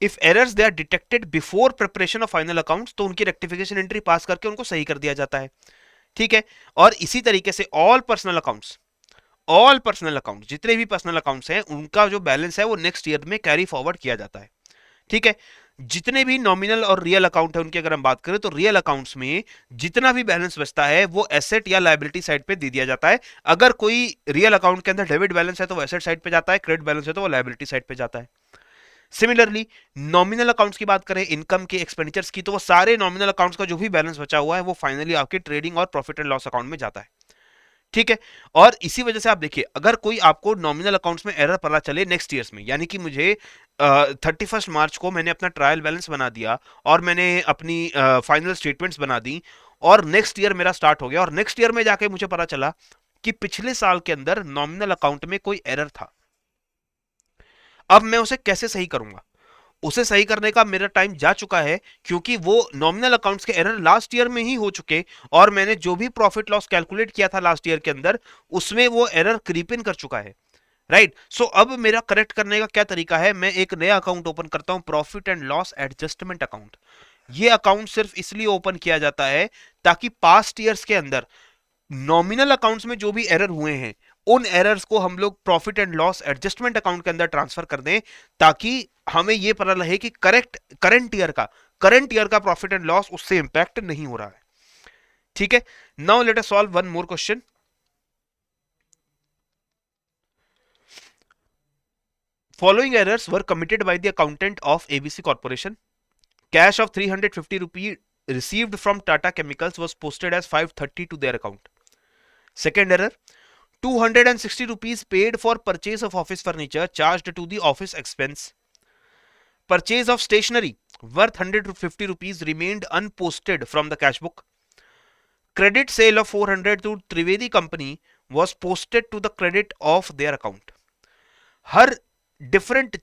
[SPEAKER 1] if errors they are detected before preparation of final accounts, तो उनकी रेक्टिफिकेशन एंट्री पास करके उनको सही कर दिया जाता है। ठीक है, और इसी तरीके से ऑल पर्सनल अकाउंट्स जितने भी पर्सनल अकाउंट्स हैं उनका जो बैलेंस है वो नेक्स्ट ईयर में कैरी फॉरवर्ड किया जाता है। ठीक है, जितने भी नॉमिनल और रियल अकाउंट है उनकी अगर हम बात करें तो रियल अकाउंट्स में जितना भी बैलेंस बचता है वो एसेट या लायबिलिटी साइड पे दे दिया जाता है। अगर कोई रियल अकाउंट के अंदर डेबिट बैलेंस है तो वो एसेट साइड पे जाता है, क्रेडिट बैलेंस है तो वो लायबिलिटी साइड पे जाता है। सिमिलरली नॉमिनल अकाउंट्स की बात करें, इनकम के, एक्सपेंडिचर्स की, तो वो सारे नॉमिनल अकाउंट्स का जो भी बैलेंस बचा हुआ है वो फाइनली आपके ट्रेडिंग और प्रॉफिट एंड लॉस अकाउंट में जाता है। ठीक है। और इसी वजह से आप देखिए, अगर कोई आपको नॉमिनल अकाउंट्स में एरर पता चले नेक्स्ट ईयर्स में, यानी कि मुझे 31 मार्च को मैंने अपना ट्रायल बैलेंस बना दिया और मैंने अपनी फाइनल स्टेटमेंट्स बना दी, और नेक्स्ट ईयर मेरा स्टार्ट हो गया, और नेक्स्ट ईयर में जाके मुझे पता चला कि पिछले साल के अंदर नॉमिनल अकाउंट में कोई एरर था। अब मैं उसे कैसे सही करूंगा? उसे सही करने का मेरा टाइम जा चुका है, क्योंकि वो नॉमिनल अकाउंट्स के एरर लास्ट ईयर में ही हो चुके, और मैंने जो भी प्रॉफिट लॉस कैलकुलेट किया था लास्ट ईयर के अंदर, उसमें वो एरर क्रीप इन कर चुका है। राइट। सो अब मेरा करेक्ट करने का क्या तरीका है? मैं एक नया अकाउंट ओपन करता हूं, profit and loss adjustment account. ये अकाउंट सिर्फ इसलिए ओपन किया जाता है ताकि पास्ट ईयर्स के अंदर नॉमिनल अकाउंट्स में जो भी एरर हुए हैं, उन एरर्स को हम लोग profit and loss adjustment account के अंदर ट्रांसफर कर दें, ताकि हमें यह पता रहे कि करंट ईयर का प्रॉफिट एंड लॉस उससे इंपैक्ट नहीं हो रहा है। ठीक है। Now let us solve one more question. Following errors were committed by the accountant of ABC Corporation. Cash of 350 rupee received from Tata Chemicals was posted as 530 to their account. Second error, 260 rupees paid for purchase of office furniture charged to the office expense. Purchase of stationery worth 150 rupees remained unposted from the cash book. Credit sale of 400 to Trivedi company was posted to the credit of their account. Her different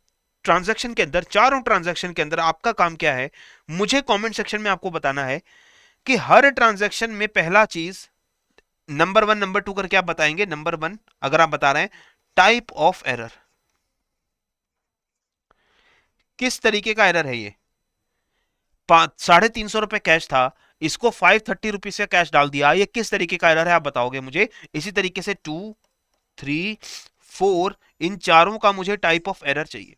[SPEAKER 1] transaction के अंदर, चारों ट्रांजैक्शन के अंदर आपका काम क्या है? मुझे कमेंट सेक्शन में आपको बताना है कि हर ट्रांजैक्शन में पहला चीज नंबर 1 नंबर 2 करके आप बताएंगे। नंबर 1 अगर आप बता रहे हैं, टाइप ऑफ एरर, किस तरीके का एरर है ये? 350 रुपए कैश था, इसको 530 रुपीज का कैश डाल दिया, ये किस तरीके का एरर है आप बताओगे मुझे। इसी तरीके से 2, 3, 4, इन चारों का मुझे टाइप ऑफ एरर चाहिए।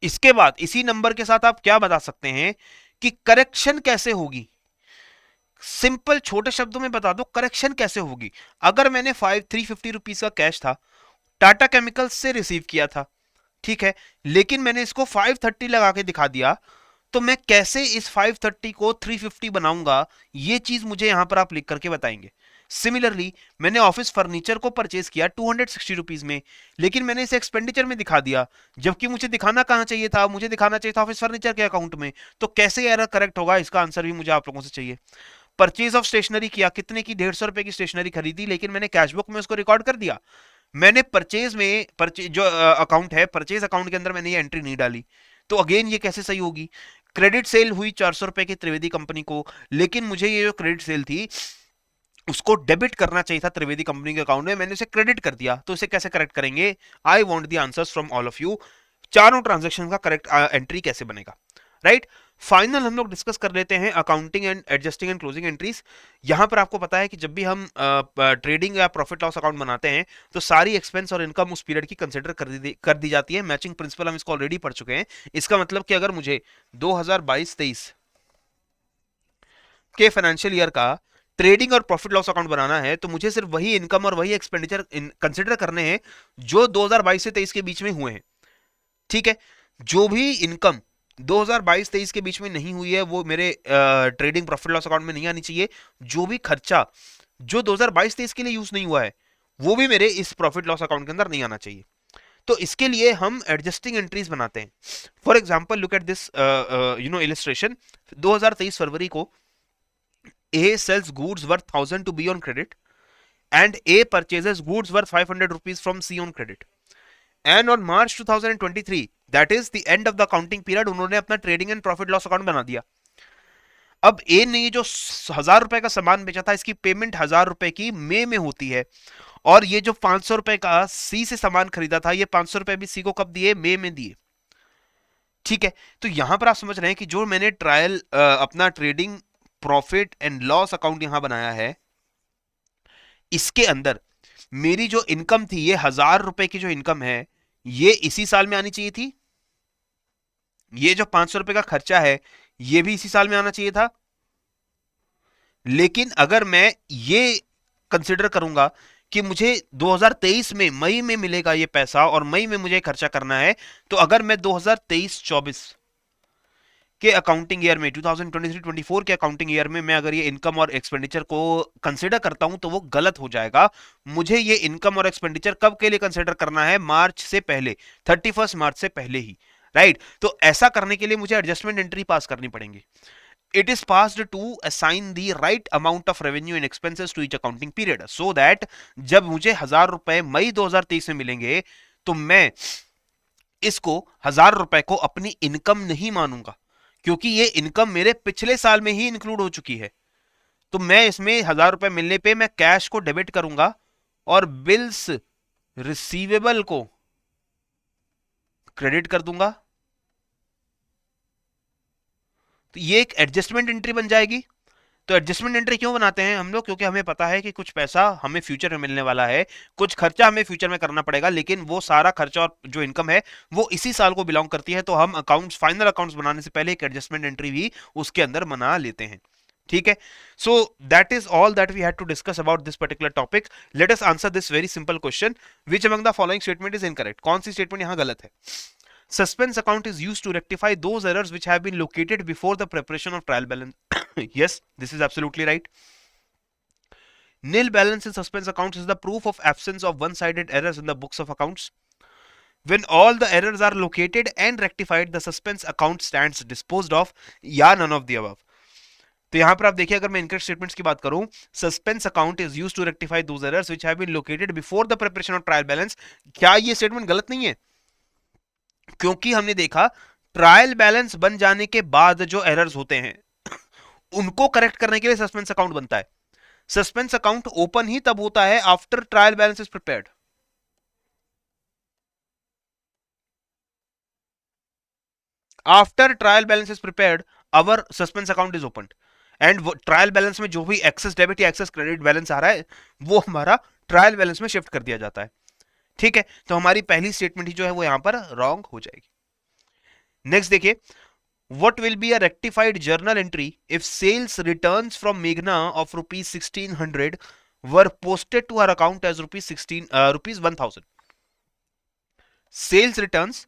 [SPEAKER 1] इसके बाद इसी नंबर के साथ आप क्या बता सकते हैं कि करेक्शन कैसे होगी? सिंपल छोटे शब्दों में बता दो, करेक्शन कैसे होगी। अगर मैंने 350 रुपीज का कैश था, टाटा केमिकल्स से रिसीव किया था, ठीक है, लेकिन मैंने इसको 530 लगा के दिखा दिया, तो मैं कैसे इस 530 को 350 बनाऊंगा, ये चीज मुझे यहां पर आप लिख करके बताएंगे। सिमिलरली मैंने ऑफिस फर्नीचर को परचेज किया 260 रुपीज में, लेकिन मैंने इसे एक्सपेंडिचर में दिखा दिया, जबकि मुझे दिखाना कहां चाहिए था? मुझे दिखाना चाहिए था ऑफिस फर्नीचर के अकाउंट में। तो कैसे एरर करेक्ट होगा, इसका आंसर भी मुझे आप लोगों से चाहिए। परचेज ऑफ स्टेशनरी किया, कितने की? 150 रुपए की स्टेशनरी खरीदी, लेकिन मैंने कैशबुक में उसको रिकॉर्ड कर दिया। मैंने परचेज में जो अकाउंट है, परचेज अकाउंट के अंदर मैंने ये एंट्री नहीं डाली, तो अगेन ये कैसे सही होगी? क्रेडिट सेल हुई 400 रुपए की त्रिवेदी कंपनी को, लेकिन मुझे ये जो क्रेडिट सेल थी उसको डेबिट करना चाहिए था त्रिवेदी कंपनी के अकाउंट में, मैंने उसे क्रेडिट कर दिया, तो इसे कैसे करेक्ट करेंगे? I want the answers from all of you. चारों ट्रांजैक्शन का करेक्ट एंट्री कैसे बनेगा? राइट। फाइनल हम लोग डिस्कस कर लेते हैं accounting and adjusting and closing entries. यहां पर आपको पता है कि जब भी हम ट्रेडिंग या प्रॉफिट लॉस अकाउंट बनाते हैं, तो सारी एक्सपेंस और इनकम उस पीरियड की कंसिडर कर दी जाती है। मैचिंग प्रिंसिपल हम इसको ऑलरेडी पढ़ चुके हैं। इसका मतलब कि अगर मुझे 2022-23 के फाइनेंशियल ईयर का ट्रेडिंग और प्रॉफिट लॉस अकाउंट बनाना है, तो मुझे सिर्फ वही इनकम और वही एक्सपेंडिचर कंसिडर करने हैं जो 2022 से 23 के बीच में हुए हैं। ठीक है। जो भी इनकम 2022-23 के बीच में नहीं हुई है, वो मेरे ट्रेडिंग प्रॉफिट लॉस अकाउंट में नहीं आनी चाहिए। जो भी खर्चा जो 2022-23 के लिए यूज नहीं हुआ है, वो भी मेरे इस प्रॉफिट लॉस अकाउंट के अंदर नहीं आना चाहिए। तो इसके लिए हम एडजस्टिंग एंट्रीज बनाते हैं। For example look at this illustration. 2023 फरवरी को A sells goods worth 1000 to B on credit, and A purchases goods worth 500 rupees from C on credit. And on March 2023, that is the end of the accounting period, उन्होंने अपना trading and profit loss account बना दिया। अब ए ने जो 1000 रुपए का सामान बेचा था, इसकी पेमेंट 1000 रुपए की मई में होती है, और ये जो 500 रुपए का सी से सामान खरीदा था, ये 500 रुपए भी सी को कब दिए? मई में दिए। ठीक है। तो यहां पर आप समझ रहे हैं कि जो मैंने ट्रायल अपना trading profit and loss account यहां बनाया है, इसके अंदर मेरी जो इनकम थी, ये 1000 रुपए की जो इनकम है, ये इसी साल में आनी चाहिए थी। ये जो 500 रुपए का खर्चा है, ये भी इसी साल में आना चाहिए था। लेकिन अगर मैं ये कंसिडर करूंगा कि मुझे 2023 में मई में मिलेगा ये पैसा, और मई में मुझे खर्चा करना है, तो अगर मैं 2023-24 के अकाउंटिंग ईयर में 2023-24 के अकाउंटिंग ईयर में मैं अगर ये इनकम और एक्सपेंडिचर को कंसिडर करता हूं तो वो गलत हो जाएगा। मुझे ये इनकम और एक्सपेंडिचर कब के लिए कंसिडर करना है? मार्च से पहले, 31 मार्च से पहले ही, राइट। तो ऐसा करने के लिए मुझे एडजस्टमेंट एंट्री पास करनी पड़ेंगी। It is passed to assign the right amount of revenue and expenses to each accounting period so that जब मुझे 1000 रुपए मई 2023 में मिलेंगे तो मैं इसको 1000 रुपए को अपनी इनकम नहीं मानूंगा, क्योंकि ये इनकम मेरे पिछले साल में ही इंक्लूड हो चुकी है। तो मैं इसमें 1000 रुपए मिलने पे मैं कैश को डेबिट करूंगा और बिल्स रिसीवेबल को क्रेडिट कर दूंगा। तो ये एक एडजस्टमेंट एंट्री बन जाएगी। तो एडजस्टमेंट एंट्री क्यों बनाते हैं हम लोग? क्योंकि हमें पता है कि कुछ पैसा हमें फ्यूचर में मिलने वाला है, कुछ खर्चा हमें फ्यूचर में करना पड़ेगा, लेकिन वो सारा खर्चा और जो इनकम है वो इसी साल को बिलोंग करती है। तो हम अकाउंट्स, फाइनल अकाउंट्स बनाने से पहले एक एडजस्टमेंट एंट्री भी उसके अंदर बना लेते हैं। ठीक है, so that is all that we had to discuss about this particular topic. Let us answer this very simple question, which among the following statement is incorrect? कौन सी स्टेटमेंट यहां गलत है? Suspense account is used to rectify those errors which have been located before the preparation of trial balance. Yes, this is absolutely right. Nil balance in suspense accounts is the proof of absence of one-sided errors in the books of accounts. When all the errors are located and rectified, the suspense account stands disposed of, या none of the above. तो यहां पर आप देखिए, अगर मैं इनकरेक्ट स्टेटमेंट्स की बात करूं, suspense account is used to rectify those errors which have been located before the preparation of trial balance. क्या ये स्टेटमेंट गलत नहीं है? क्योंकि हमने देखा ट्रायल बैलेंस बन जाने के बाद जो एरर्स होते हैं उनको करेक्ट करने के लिए सस्पेंस अकाउंट बनता है। सस्पेंस अकाउंट ओपन ही तब होता है after trial balance is prepared. After trial balance is prepared our suspense account is open, and trial balance में जो भी एक्सेस डेबिट या एक्सेस क्रेडिट बैलेंस आ रहा है वो हमारा ट्रायल बैलेंस में शिफ्ट कर दिया जाता है। ठीक है, तो हमारी पहली स्टेटमेंट ही जो है वो यहां पर रॉन्ग हो जाएगी। नेक्स्ट देखिए, what will be a rectified journal entry if sales returns from Meghna of rupees 1600 were posted to her account as rupees 1000? Sales returns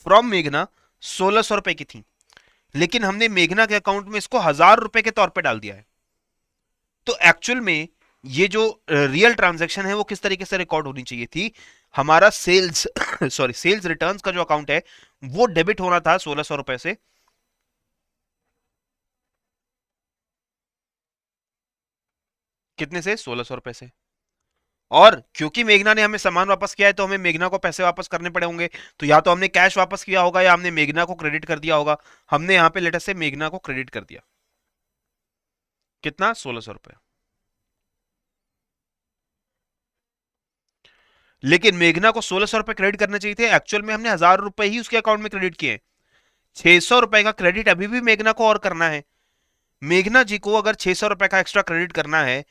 [SPEAKER 1] from मेघना 1600 रुपए की थी, लेकिन हमने मेघना के अकाउंट में इसको 1000 रुपए के तौर पे डाल दिया है। तो एक्चुअल में ये जो रियल ट्रांजैक्शन है वो किस तरीके से रिकॉर्ड होनी चाहिए थी? हमारा सेल्स सेल्स रिटर्न्स का जो अकाउंट है वो डेबिट होना था 1600 रुपए से, कितने से? 1600 रुपए से। और क्योंकि मेघना ने हमें सामान वापस किया है तो हमें मेघना को पैसे वापस करने पड़े होंगे। तो या तो हमने कैश वापस किया होगा या हमने मेघना को क्रेडिट कर दिया होगा। हमने यहाँ पे लेटर से मेघना को क्रेडिट कर दिया, कितना? 1600 रुपए। लेकिन मेघना को 1600 रुपए क्रेडिट करने चाहिए थे, एक्चुअल में हमने 1000 रुपए ही उसके अकाउंट में क्रेडिट किए। 600 रुपए का क्रेडिट अभी भी मेघना को और करना है। मेघना जी को अगर 600 रुपए का एक्स्ट्रा क्रेडिट करना है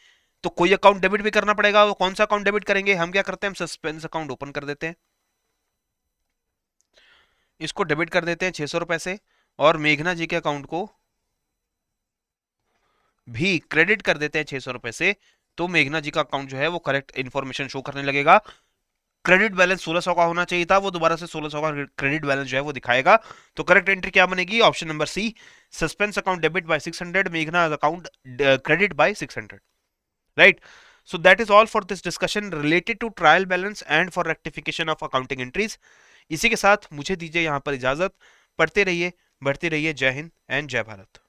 [SPEAKER 1] तो कोई अकाउंट डेबिट भी करना पड़ेगा। वो कौन सा अकाउंट डेबिट करेंगे? हम क्या करते हैं, हम सस्पेंस अकाउंट ओपन कर देते हैं, इसको डेबिट कर देते हैं 600 रुपए से, और मेघना जी के अकाउंट को भी क्रेडिट कर देते हैं 600 रुपए से। तो मेघना जी का अकाउंट जो है वो करेक्ट इंफॉर्मेशन शो करने लगेगा। क्रेडिट बैलेंस 1600 का होना चाहिए था, वो दोबारा से 1600 का क्रेडिट बैलेंस जो है वो दिखाएगा। तो करेक्ट एंट्री क्या बनेगी? Option number C, suspense account debit by 600, मेघना account credit by 600, right. So that is all for this discussion related to trial balance and for rectification of accounting entries. इसी के साथ मुझे दीजिए यहाँ पर इजाजत। पढ़ते रहिए, बढ़ते रहिए। जय हिंद एंड जय भारत।